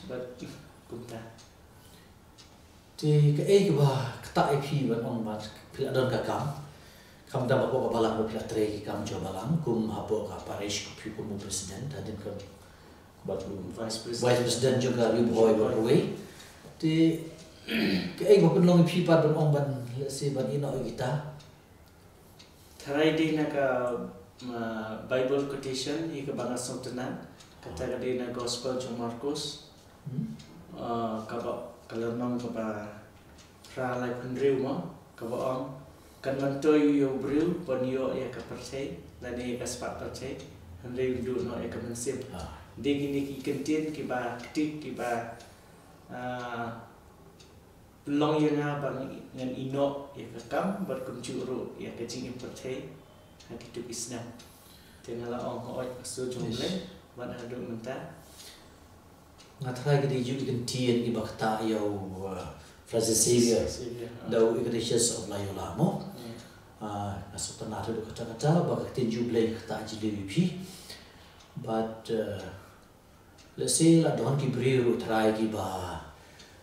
bat kumta te ka e ba kta ip ban ong ba pila don ka kam da ba ko balang pila tre ki kam jo balang kum hapo ka Paris ko pi kum president adin ka ba vice president juga yu boy ba we te ka e ba kun long pi pa ban ong ban se ban ino kita Tharai di na ka Bible quotation i ka banga sotana kata ka di na Gospel John Marcos ka ba kalamang ka ba pra lai pendriu mo ka ba ong kan mantoy yo briu pon yo ya ka percay dan ya ka sepat percay handai du no ya ka mensip di gini ki kentin ki ba ketik ki ba long yang bang ngan ino ya ka kam ber kum juru ya ka jing percay hati tu isna tenala ong ko so jomle ban hadu menta ngatrai ke di ju kan tien ki bakta yo Francis Xavier dau Ignatius of Loyola mo asuk tanah tu kata-kata bak tin juble kata jili pi but let's say la don ki briru try ki ba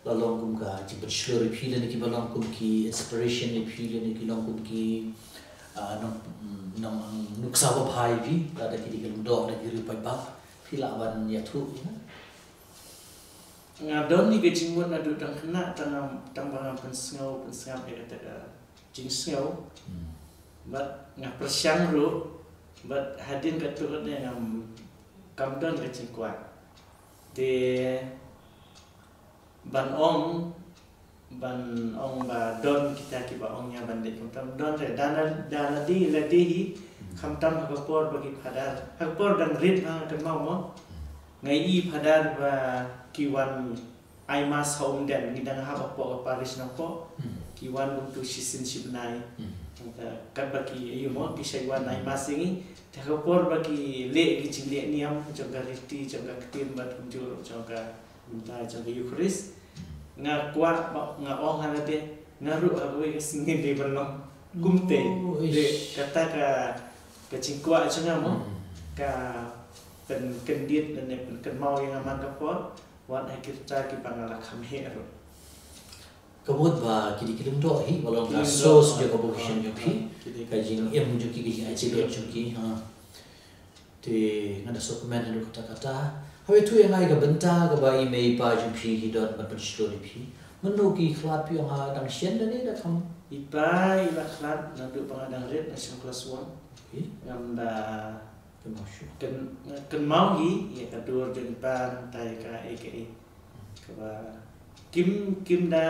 la long kum ka ji bachelor pi le ki ba long kum ki inspiration ni pi le ki long kum ki nong nuksa ba bhai pi la da ki di kelum do da ki ri pa ba pi la ban ya thu ngadon ni ke jingmun adu tang kena tang bang pensengau ya kata jing sengau but ngah persiang ru but hadin ka tu ne ngam kamdon ke jing kuat de ban ong ba don kita ki ba ong nya ban de kam don re dana di ladihi kam tam hakapor bagi padar hakapor dan rit ha kan mau mo ngai i padar ba kiwan aimas home dan ngidang haba po Paris na po kiwan untuk sisin sibnai kan bagi iyo mo kisaiwan aimas ini takapor bagi le gi cingle niam jaga riti jaga ketin bat kunjur jaga minta jaga Eucharis nga kuat nga oh halade ngaru awe singin de belum kumte de kata ka cingkwa cenga mo ka pen kendit dan pen mau yang aman kapor wan kita ki pangala kami ero Kabut ba kidi kilung do hi walau ka sos je convocation juki ka jing em juki ki jing ICB juki ha te ngada dokumen lu kata-kata hawe tu yang ai ka benta ka ba email pa juki ki dot ban penshlo di pi menu ki khlat pi ha dang sien da ni da kam Ipai la khlat na du pangadang red na siyang class 1 ngam da kemasyu ken mau hi ya kadur jeng pan tai ka eke ka ba kim da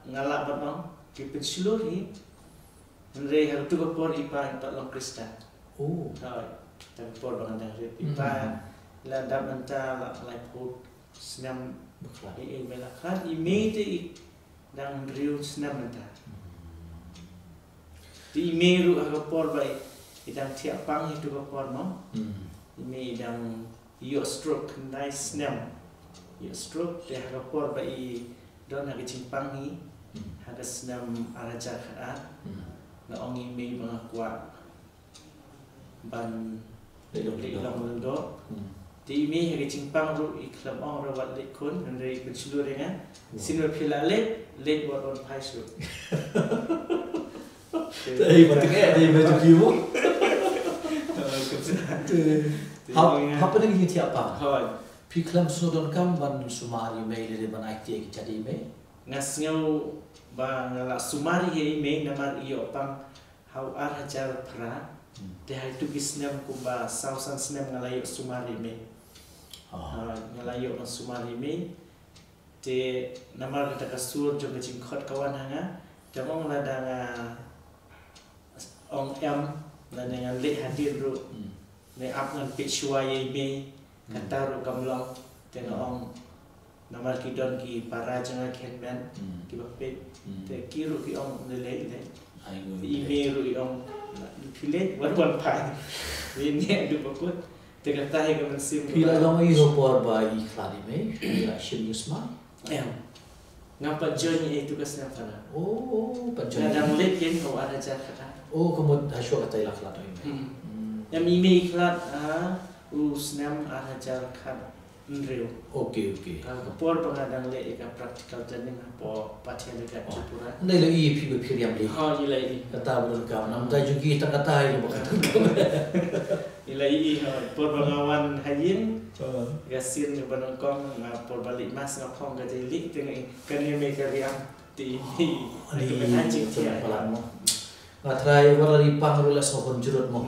ngalak ba bang ki penshlo hi Andre har tu ko por ipa ta long krista. oh Hai, ta por bang da red ipa la da manta la lai put snam bakla e bela khat I mate dang riu snam manta. Di meru aga por bai idang tiap pang itu ko por mo. Ime idang yo stroke nice snam. Yo stroke de aga por bai don aga cimpang hi. Aga snam araja khat na ong ime bang kwa ban long do. Di ime aga cimpang ru iklam ong rawat le kun ndai penchulu dengan sinur pila le buat on paisu. Tapi patutnya dia macam kiu. Apa lagi kita apa? Hai. Piklam sudon kam ban sumari mai dari ban IT kita di mai. Ngasngau ba ngala sumari he me namar iyo pang hau ar hajar pra de hai tu kisnam kumba sausan snam ngalayo sumari me. Ngalayo on sumari me te namar kita kasur jo ngacing khot kawan hanga jamong ladanga ong em na dengan le hadir ru ne ap ngan pe shuai me kata ru kamlong te ong namar ki don ki para janga kenben ki bape te kiru ki ong le le email ru ong pile wan pai ni du bakut te kata he kan sim Pila long ai hopor ba I klari mai. Pila shim yusma. em ngapa journey itu kasna kana Oh, kadang panjang. le yen ko ada kata Oh, kamu hasyo kata ilak lato ini. yang email klat snam ada kat nreu Okey, okey. por pengadang le ka practical training po pathian dekat Tripura. Ndai lo I pi piriam li. Ha ilai Kata belum kam nam ta juki ta kata ini bukan. ilai por pengawan hayin gasin ni banongkong por balik mas ngapong ka jeli tengah kan ni me kariam ti Di itu menanjing dia. pelan mo. Ngatrai wala ri pangrulas mo kon jurut mo.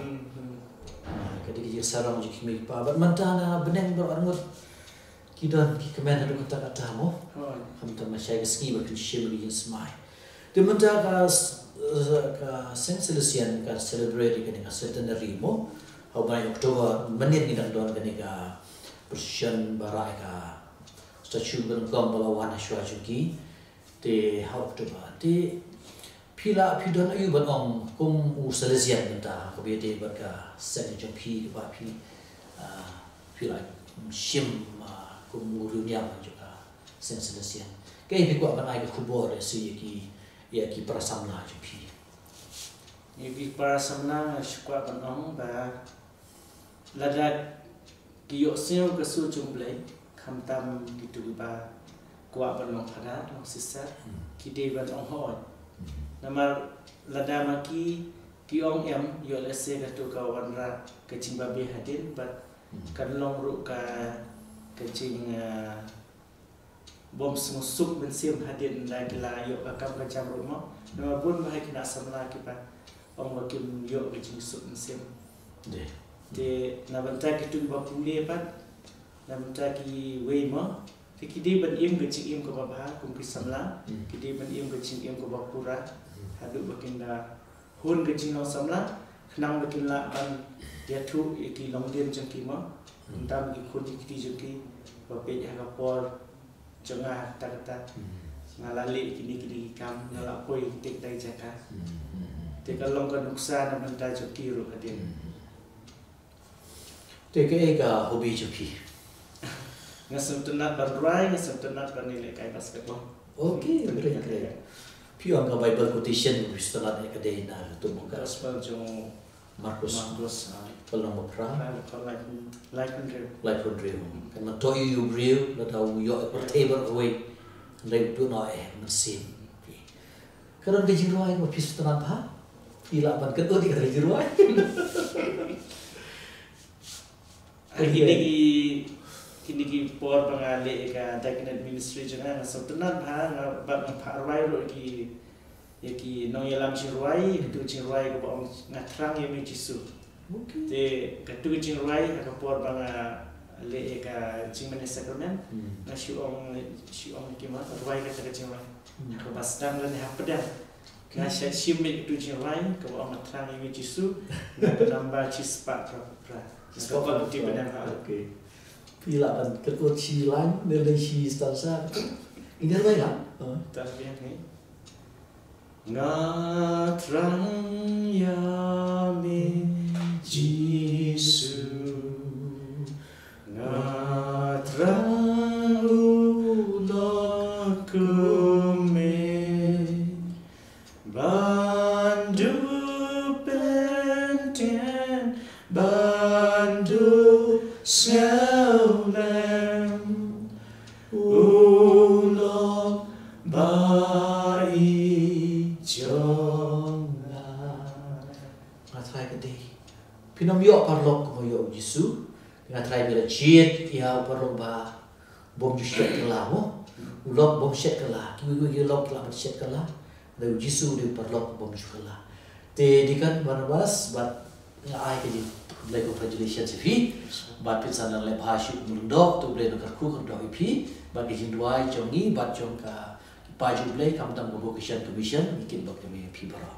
Ketika sarang juki mi pa bat mantana beneng ber angut. Kidan ki kemen hadu kata-kata mo. Kam ta masai ke ski bakil shim ri smai. De manta ka senselesian ka celebrate ka dengan centenary mo. Hau bai Oktober menit ni dan don ka ni ka precision barai ka statue ben kom balawan ashwa juki te hau Oktober te pila pidon ayu ban ong kum u selesian menta ko be te barka set jo pi ba pi pila shim kum urunyam juga senselesian ke bi ko ban ai ka kubor si ki prasamna jo pi Ibi para samna shukwa banong ba ladak kiyo seo kesu jumblai kamtam gitu ba kuat banong pada long sisa kide banong hoi namar lada maki kiong em yo lese katu kawan ra kecing babi hadin bat kan long ru ka kecing bom smusuk bensim hadin la gila yo akam ka jam rumah nama pun bahai kena samla kipa ong wakim yo kecing sup bensim de te nabanta kitu ba pule pat nabanta ki we ma te kide ban im kecing im ko ba kum ki samla kide ban im kecing im ko ba pura hadu bakinda hun kecing no samla khnang bakin la ban dia tu ki long dien jengki ma ndam ki khun ki jengki ba pe ya ka por janga ta ngalali kini kam ngala poi tik dai jaka te kalong ka nuksa na banta joki ru hadin te ke ka hobi juki ngasam tunat barai ngasam tunat banile kai basketball okay great pi ang ka Bible quotation bistalat ka de na tumo ka gospel jong Markus Markus kalau mo pra like under life on real kan to you real la ta yo per table away ndai tu no man sim Karon ka jiruay mo pis tanan pa. Ila ban keto di ka jiruay. Kini ki por pangale ka Cabinet Ministry jangan so tenan ha bab parwai ro ki nong yalam jiruai tu jiruai ko bang ngatrang yemi jisu. Okay. Te katu jiruai ka por bang le ka jingmen sacrament na siong ki ma parwai ka jiruai. Ko bastang le ha pedang. Na simik tu jiruai ko bang ngatrang yemi jisu na nambah cispa pra. Sekolah bukti benar. Oke. Pila ban keto cilan dari si stansa. Ingat baik kan? Tak biar ni. Ngatrang yami Jisu, ngatrang ulah keme, bandu penten, bandu selam, ulah baik. Ngatrai ke deh. Pinam yo parlok ko yo Yesu. Ngatrai bila jit ya parlok ba bom jushet kala mo. Ulok bom shet kala. Ki lok kala shet kala. Da Yesu de parlok bom kala. Te dikan Barnabas bat ai ke dit. Lai congratulations fi. Bat pin sana le bhashi mundok tu ble no karku ko do fi. Bat ke hindwai jongi bat jong ka Paju Blay kam tang vocation commission bikin bak kami pibara.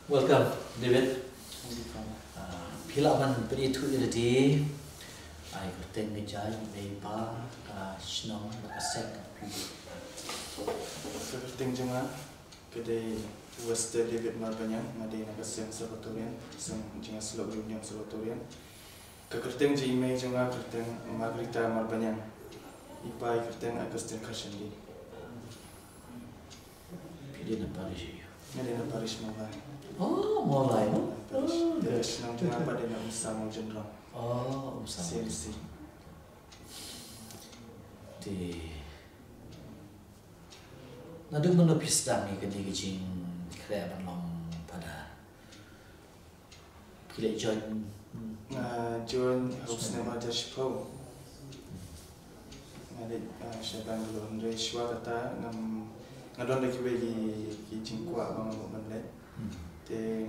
Welcome David. Pila man beri tu jadi ai kerten ngejai mepa snong pasek. Kerten cuma kedai Wester David Marbanyang ngadi nagaseng Salvatorian sang jinga Slow Union Salvatorian. Kerten jime cuma kerten Margarita Marbanyang. Ipai kerten Agustin Karshendi. Pilih na Paris. Ngadi na Paris mulai. Oh, mulai no. Terus nang cuma pada nak usang jendrang. Oh, usah. CMC. Di. Nadu menepis dami kini kecing kaya belum pada. Pilih John. John harus nama Jashpo. Ngadi syabang dulu. Ndai shwa kata ngadon lagi bagi jingkwa bang menlet. Te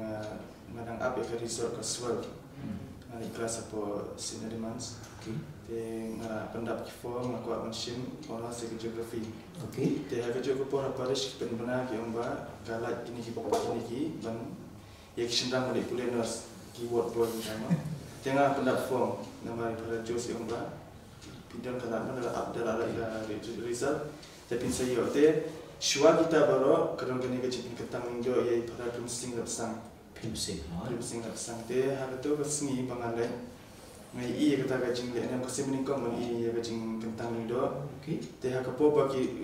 ngadang up ke resort ke swell. Ngadi kelas apa Sinadimans. Te ngara pendap ki form aku menshim orang segi geografi. Okay. Te ha ke ko pora parish pen bana ki omba galat ini ki pokok ini ki ban yak sindang mali puleners keyword boy sama. Tengah pendap form nama para Josi omba. Pidang kalah mana up dalam result. Tapi saya te shwa kita baru kerana kini kecil ketang indo ia para dumsing lapsang. Pimsing. Dumsing lapsang te hal tu kesengi pangalai. Ngai iya kata kacing le yang kasi menikam mani iya kacing ketang indo. Okay. Te hak apa bagi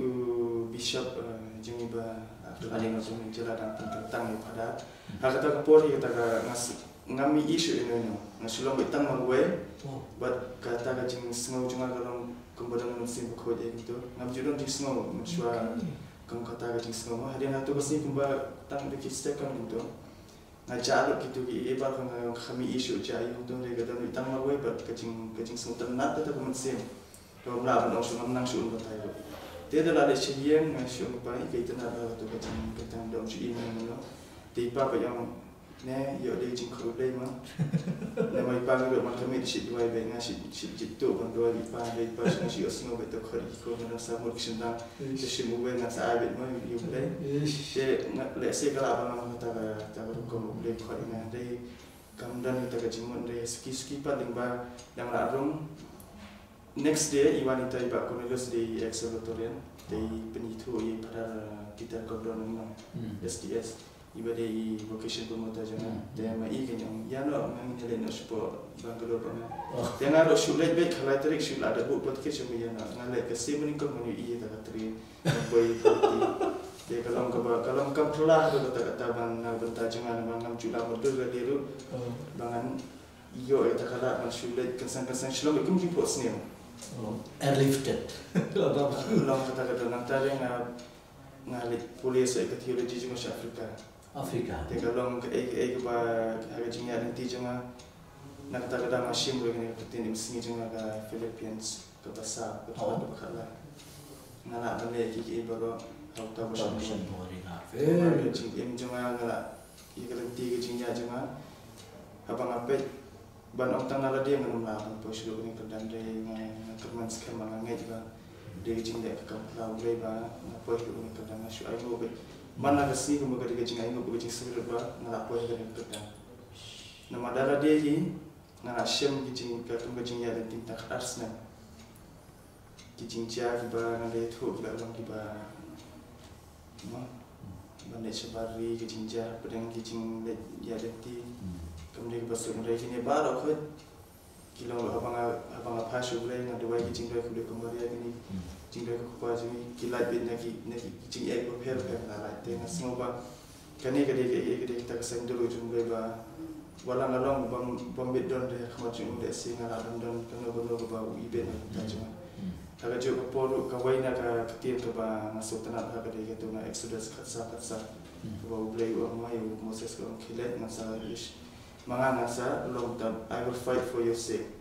bishop jengi ba ada macam jalan dan tentang pada hak kata kapor iya kata ngami isu ini ngasulong itang magwe. But kata kacing semua cuma kalau kemudian mesti buka dia gitu. Ngam judon di semua macam kamu kata kacing semua. Hari nanti pasti kumba tang dikit sekan gitu. Ngajar gitu ki ibar kami isu jai untuk mereka dan itang magwe but kacing semua tenat tetap mesti. Kalau melawan orang sunam nang sun kata itu. Dia adalah ada sejian sun apa kaitan ada tu kacing ketang dalam si ini mana. Tiba apa yang ne yo dia jing kerudai mah. Nama ipang itu macam kami di situ dua ibu ngasih situ kan dua ipang ngasih osmo betul kerja kau mana samur kisah sesi mube ngasih abis mah yo boleh. Dia lesi kalau apa nama kata kau boleh kerja mana dia kemudian kita kejimun dia ski paling bah yang larung. Next day iwan itu iba Cornelius di Exaltorian di penyitu i pada kita kemudian memang SDS. Iba di vocation promoter jangan dia mai kenyang ya no mengenai no support Bangalore pun dia ngaro sulit baik kalau terik sulit ada buat podcast cuma ya no ngalai kasih meningkat menu iya tak teri boy dia kalau kau pelah tu kata bang bentar jangan bang ngam cula modul ke dia tu bangan iyo tak kalah bang sulit kesan shalom ikum ki pot sini Airlifted. Long kata nang tadi ngali polis ke teologi jeung Afrika. Te kalong ke ba aga jingya nanti janga nakata masim ro ngene ketin imsingi janga ka Philippines ke basa ke kala bakala. Ngala bane ki bago hauta bosan bori na. Jing im janga ngala ikalenti ke jingya janga abang apet ban ong tangala dia nganum la ban pos lo ni kedan de ngan skema ngai juga de jingya ka lau le ba na pos lo ni kedan syu ai mo be mana kasi kung magkali ka jingay mo pagkajing sa ba nalapoy ka rin kita na madala dehi na asyam kijing ka kung kajing yalan tintak ars na kijing siya kiba na leto kiba lang kiba bandai sabari kijing siya padang kijing yalan ti kemudian kiba sumray kini baro ko kilo abang pasyo bulay nga duway kijing doy kulit kumariya kini jingga ko pa jing kilat bin naki jing ek ko per na la te na smoba kani kade kita kasen dulu jumbe ba wala ngalong bang bit don de khama jing de sing ala don kano bono ba ibe na ta jing aga jo ko poru ka waina ka ketir to ba masuk tanah ka kade gitu na exodus khatsa ba ublay wa mai Moses ko kilat masa ish manga ngasa long term I will fight for your sake.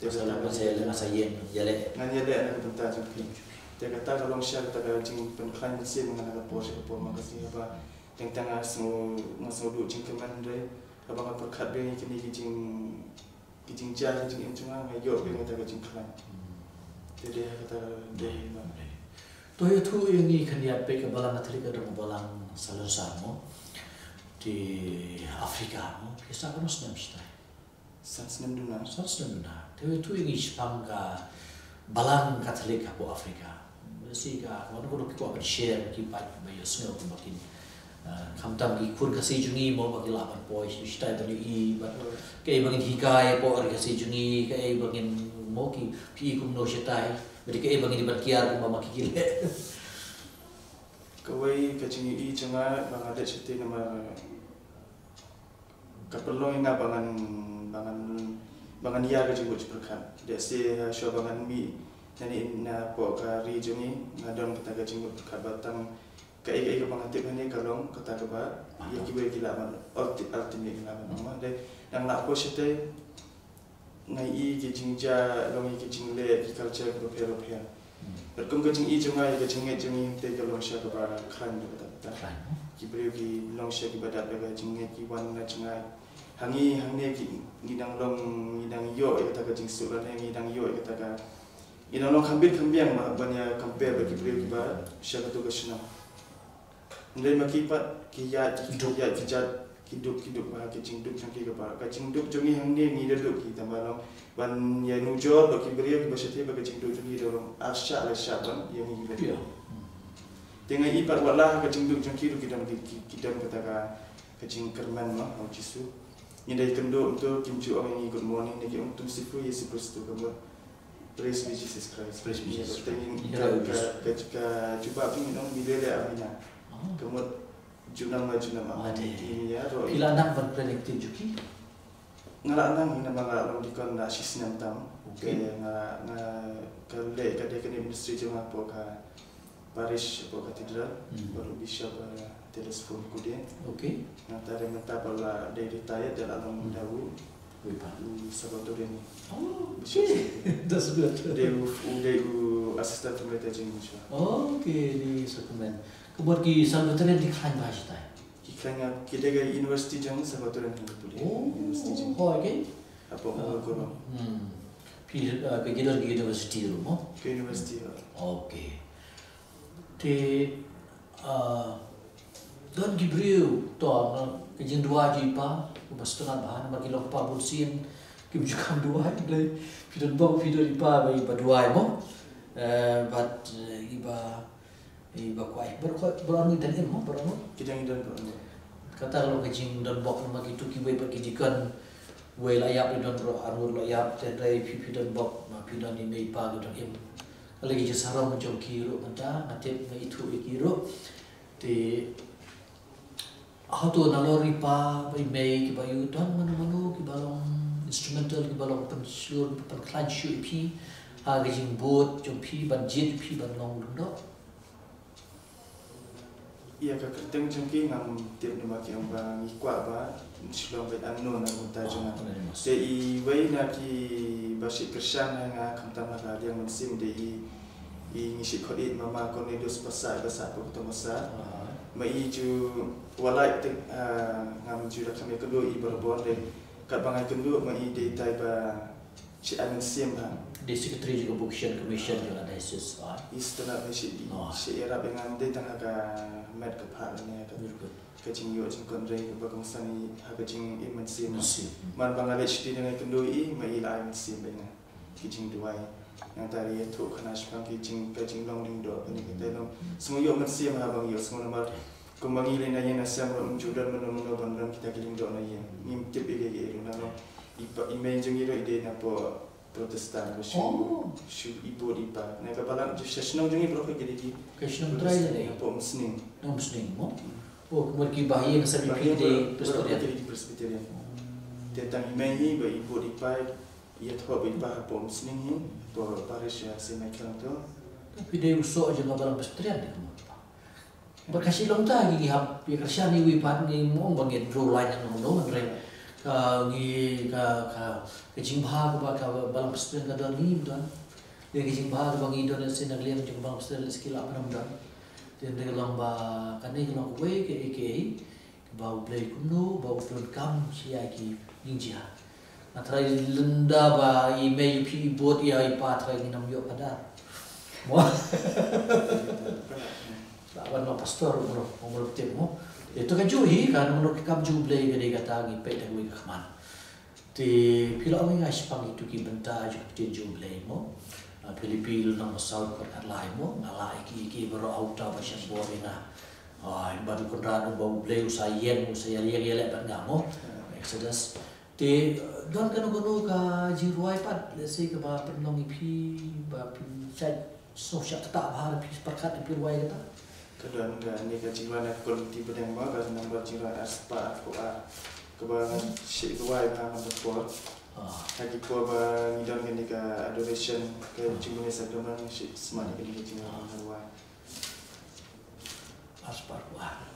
Masalah saya masa yen yale. Ngan yale na bentar jumpi. Dia kata kalau siapa tak jing penklan mesin mengenai pos makasih apa yang tengah semua duk jing keman deh abang apa kat be kini jing jah jing cuma ngayo be ngata jing kelan. Jadi kata deh Toh itu yang ni kan dia pe ke balang Afrika dan balang Salonsamo di Afrika mo kisah kan usnam stai. Satsnem duna. Tapi itu yang Jepang ka balang Katolik po Afrika. Mesti ka mana ko ko apa share ki pa bayo smell ko makin. Kamtam ki kun kasi jungi mo bagi lapan po stai tadi I kay bangin hikay po ar kasi jungi kay bangin mo ki pi kum no stai. Jadi kay bangin dibatkiar ko makikile. Kawai kacing I cuma Bangladesh itu nama kapelong ina bangan iya ke jenggot berkat. Dia si show bangan mi nani na po ka region ni ngadon kita ke jenggot berkat batang ka ke bangan tip ni kalong kata ke ba ya kiwe gila man ultimate gila man ma de yang nak po sete ngai I ke jingja long I ke jingle ki culture ko European. Berkum ke jing I cuma ke jinge jing te kalong sha ke ba khan de kata. Ki beliau ki long sha ki badat ke jinge ki wan na jingai hangi ngidang long ngidang yo kata ka jing sulan ngidang yo kata ka ina long kambiang ma banya compare bagi beliau ki ba sya ka tu ka shna ndai makipat ki ya ki jat ki duk ba ki jing duk ki ka ba ka jing duk jongi hangi ngi de duk ki tambalong ban ya nujo do ki beliau ki ba sya ba ka jing duk jongi do long asya la sya ban yang ngi beliau dengan ipat wala ka jing duk jongi ki dam kata ka jing kerman ma au jisu Indai kendo untuk kimchi orang ini good morning ni untuk sifu Yesus Kristus kamu praise be Jesus Christ Praise be Jesus Christ ka cuba pun minum bila amina kamu junam ini ya ro ila nak ban predictive juki ngala nang ina mangala long dikon na sisnam tam ngala kale kade kene ministry jema po ka parish po katedral baru bishop telefon kudia. Okay. Nanti menta pala dari retire dalam dawu. Sabato ini. Oh, okay. That's good. Dia asisten pemerintah Indonesia. Oh, okay. Di Sukumen. Kemudian ki Sabato ini diklan bahasa tay. Diklan kita ke universiti jang Sabato ini boleh. Oh, universiti jang. Oh, okay. Apa guru? Pi ke kita ke universiti rumah. Ke universiti. Okay. Di Don Gibril toh kejeng dua jipa ubas tengah bahan bagi lok pa bulsin kim juga dua dari pidon bau pidon ipa bagi dua mo bat iba kuai berani dan emo berani Kejang dan berani kata kalau kejeng dan bok nama gitu kiwe pergi jikan we layap don ro arur layap dari pidon bok pidon ini ipa gitu em kalau kejeng sarang mencong kiro menta ngatip itu kiro di Auto nalori pa may kibayu don manu kibalong instrumental kibalong pensur penklan shu pi ha gajing boat jong pi ban jet pi ban long do Iya ke kerteng jengki ngam tiap nama ki amba ngikwa ba sulong bet angno na muta jonga de I wei na ki basi kersan nga kamtama ka dia mensim de I ngisi khodi mama Cornelius basa basa ko to masa mai ju walai te ngam ju da kami kedua I berbon de kat bangai kedua mai de tai ba si amen sim ha di secretary juga Vocation Commission juga ada isus istana besi si era dengan de tang aga med ka pha ne ka ka jing yo jing kon rei ka kong sani ha ka jing imen sim man Bangladesh di dengan kedua I mai la imen sim benga ki jing duai yang tadi itu kena sepang ki jing long ling do ni kita long semua yo men sim ha bang yo semua nomor kumbangi le na yen asam ro judan meno bandam kita kiling do na yen ngim tip ige ge na no email jing iro ide na po Protestan shu ibu dipa na kapalang ju sesno jing ibro ke di Krishna try le po muslim mo kemudian ki bahaye na sabi ki di Presbyterian tentang email ni ba ibu dipa ia tho ba po muslim hi po parish ya se mai kan to tapi dia usok je ngabalang Presbyterian ni berkasih long ta gi hab ya Krishna ni wi pan ni mo bangin draw line ang no andre ka jingba ka balang Presbyterian ka don ni don dia ka jingba ka bangi don sin nagliam jing balang Presbyterian skill apa nam don dia de long ba kanai long we ke bau play kuno bau play kam sia ki ninja atrai lenda ba email pi bot ya ipa atrai ni nam yo pada mo lawan no pastor mo temo itu kan juhi kan menurut kam jublay gede kata ngi pe wi khaman ti pilo ang nga sipang itu ki benta ju ti jublay mo Pilipil nang masal ko kan lai mo ngalai ki bero auta ba sya bori na ai baru konrado ba blay usayen yele ban ngamo Exodus ti don kan gono ka jiruai pat let's say ka ba penong ipi ba pi sai so sya ta ba pi perkat pi ruai kata kedua ni ka jingwa na kon ti pedang ba ka nombor jingwa aspa ko a kebangan si ruai ba nombor sport lagi ko ba ngidon ni ka adoration ke jingwa sa doman si smart ke ni jingwa ruai aspa ko ala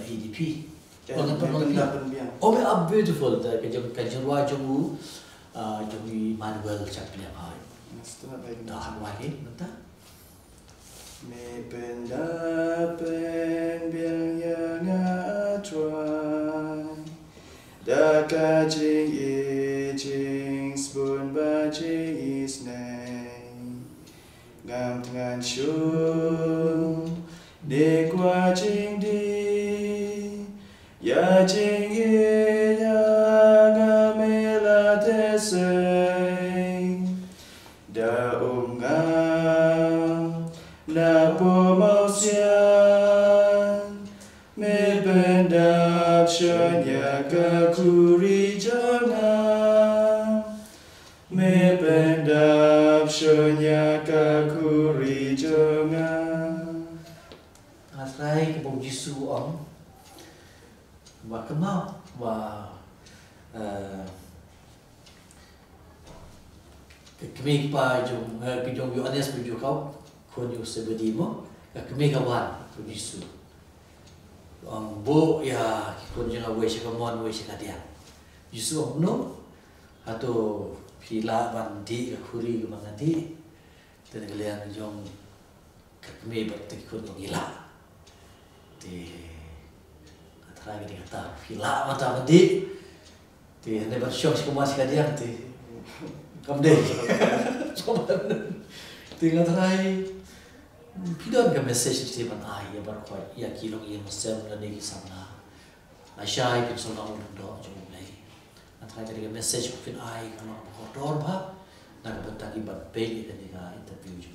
EDP orang penolong oh how beautiful the kajang ruai jong Manuel Chaplin ai dah lagi betul me benda pen biang yang atrai da ka jing spoon ba jing is name ngam ngan shu de kwa jing di ya jing ya ngamela tesai da na po mau sian me bendap shanya ka kuri jana me bendap shanya ka kuri jana asai ke bau Yesu om wa kemau wa kami pa jong yo anes bu kau kon yo sebedi mo kami kawan tu Yesu bo ya kon jeng awe sya kamon we sya kadia Yesu om no atau pila bandi ka khuri ka mangati ten galian jong kami bertek kon ngila di antara gini kata pila mata bandi di hande bersyok sya kamon sya kadia ti kamde tinggal terai pidon ka message ti ban ai ya bar ko ya kilong yang sem na ni sana asyai kin so ngam do jong lai antara ka message pin ai kana ko dor ba na ka bantaki ban pe ni ka interview ju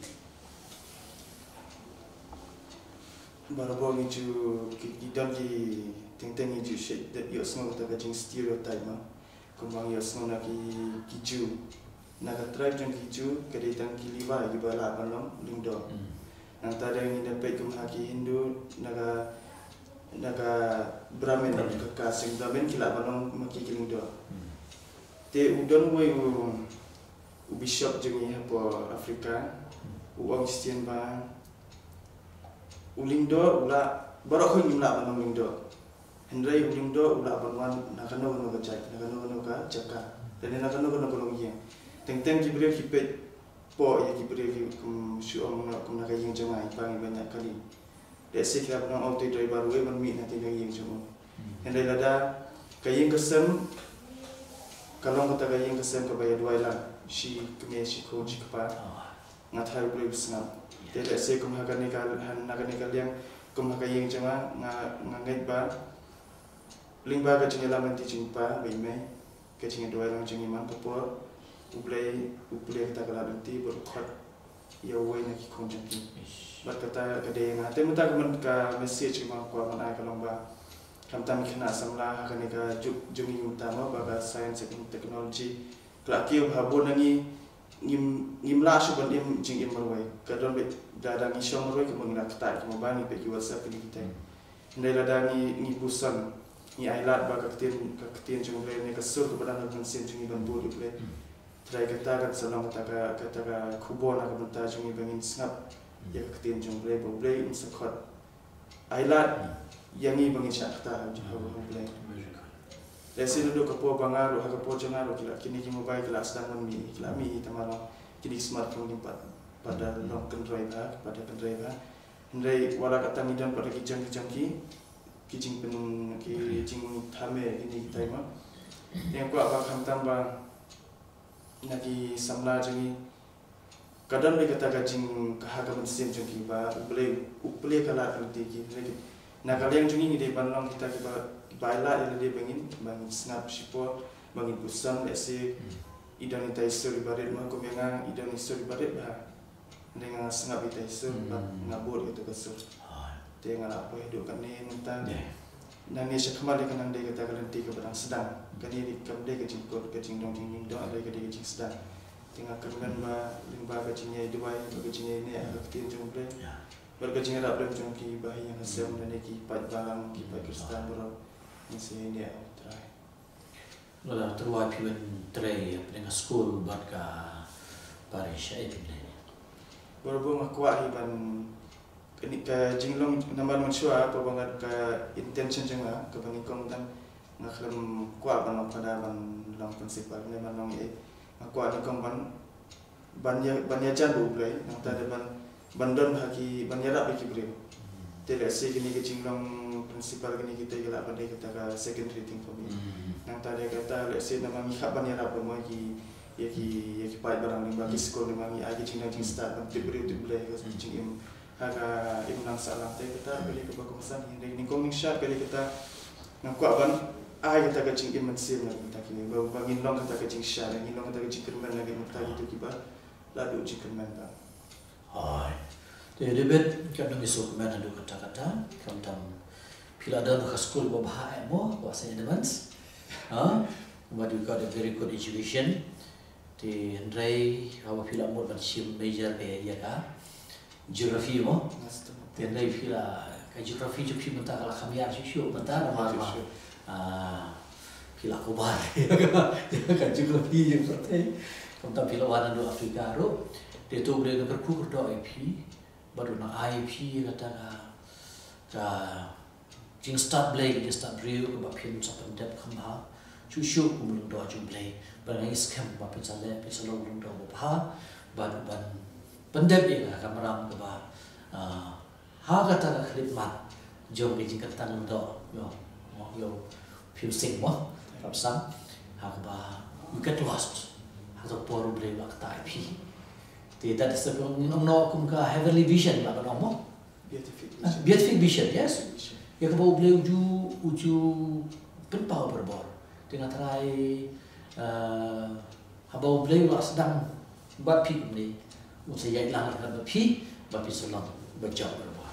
barabo ni ju kidon ki teng ju shit that yo small ta ka jing stereotype ma kumang yo small na ki ju naga tribe jong hiju kedetang kiliwa gi bala balong lingdo nang tada ni dapat kumhaki Hindu naga Brahmin dan kasing Brahmin kila balong maki lingdo te udon we u bishop jong ni po Afrika u Christian ba ulingdo ula barok ko imla ban ulingdo hendrai ulingdo ula banwan nakano no ka cak nakano no ka caka dan nakano no ko iya teng ki beliau ki pet po ya ki beliau ki syuam na kum nak yang jamaah ipang banyak kali dek sikap nang auto driver we man mi nanti yang jamaah hendrai lada kayeng kesem kalau kata kayeng kesem ke bayar dua lah si kemia si coach kepa ngatai boleh senap tidak saya kumhakan nikal yang kumhakan yang cuma ngait ba lingba ke cengela menti jumpa baimai ke cengela dua orang cengiman popor ublay kita kalau nanti berkhot ya way nak konjaki berkata kade yang hati muta kemen ka message cuma ko mana kalau ba kamtam kena samla akan nika jungi utama baga science and technology kelaki habon nangi ngimla suban jing imroi kadon be dada ngi shomroi ke mengila kata ke mabani pe ki whatsapp ni kita ndai dada ngi busan ngi ailat baga ketien jung le ni kasur ke badan kan sen jung ban bol le trai kata kan salam kata kubona ke menta jung bangin snap ya ketien jung le bo le in sakot ailat yang ni bangin syakta jauh le Lesi duduk kepo bangaru, kepo cengaru, kini kini mobile kelas dan mi, kelami tamalo, kini smartphone impat pada long kendriver, pada kendriver, hendai wala kata midan pada kijang kijing pen kijing thame ini kita ima, yang kuat bakam tambah, nagi samla jangi, kadang mereka kata kijing kahagaman sen jangi ba, upले kalah kerti kini, nak kalian jangi ni di bandung kita kita baila yang dia bangin snap sipo bangin busan esi idan ita isu ribaret mah kumengang idan isu ribaret bah dengan snap ita isu ngabur gitu kesur dengan apa hidup kan ni mentang nang ni sekemali kan dia kata kelenti ke barang sedang kan ni kam dia kecing kot kecing dong jing dong ada ke dia kecing sedang tengah kermen ba limba kecingnya dua kecingnya ini agak tin jumble berkecing ada belum jongki bahi yang hasil dan ki pat barang ki pat kristal bro masih ini try. Lalu terwai pimen tray dengan school buat ke Paris itu ni. Baru ngakuah iban ini ke jinglong nambar mensua apa banget ke intention jenga ke pengikong dan ngaklem kuat ban pada ban long prinsipal ni ban long ngakuah ni kong ban jan bublai nang tadi ban don haki ban yarap bagi beri. Tidak sih kini ke jinglong prinsipal kini kita gelap pada kita ke secondary thing for me. Nang tadi kata let's say nama mikap ban yarap mo ki pai barang ni bagi sekolah ni mangi agi jinglong jing start nanti beri tu boleh ke jing haga nang salah tadi kita beli ke bagusan ni coming shot kali kita ngakuat ban kita ke jing mensim lagi kita kini bangin long kita ke jing shot ni long kita ke jing kerman lagi kita itu kibar lalu jing kerman dah. Hai. Jadi bet kadang esok mana ada kata-kata, kadang bila ada ke sekolah berbahaya mo, bahasa Indonesian, but you got a very good education. Di Hendrai, awak bila mo macam major ya ka, geografi mo. Di Hendrai bila ke geografi juga mentah kalau kami ada susu mentah nama bila aku bar, kan geografi yang seperti, kadang bila warna do Afrika ro, dia tu boleh berkukur do IP. Baru nak IP kata jing start play jing start real ke bapin sampai dep kemah cucu kumulung doa jumplay barang scam bapin salah bisa lolong doa bah baru ban pendep ya kameram ke bah kata klip mat jom ke jing kata doa yo fusing mo kapsam ke bah you get lost atau poru play kata IP. Tidak disebut no kumka heavenly vision lah kan mo beatific vision yes ya kau boleh uju penpau berbor dengan terai habau boleh lah sedang buat pi ni usai yang lang kan pi selang berjauh berbor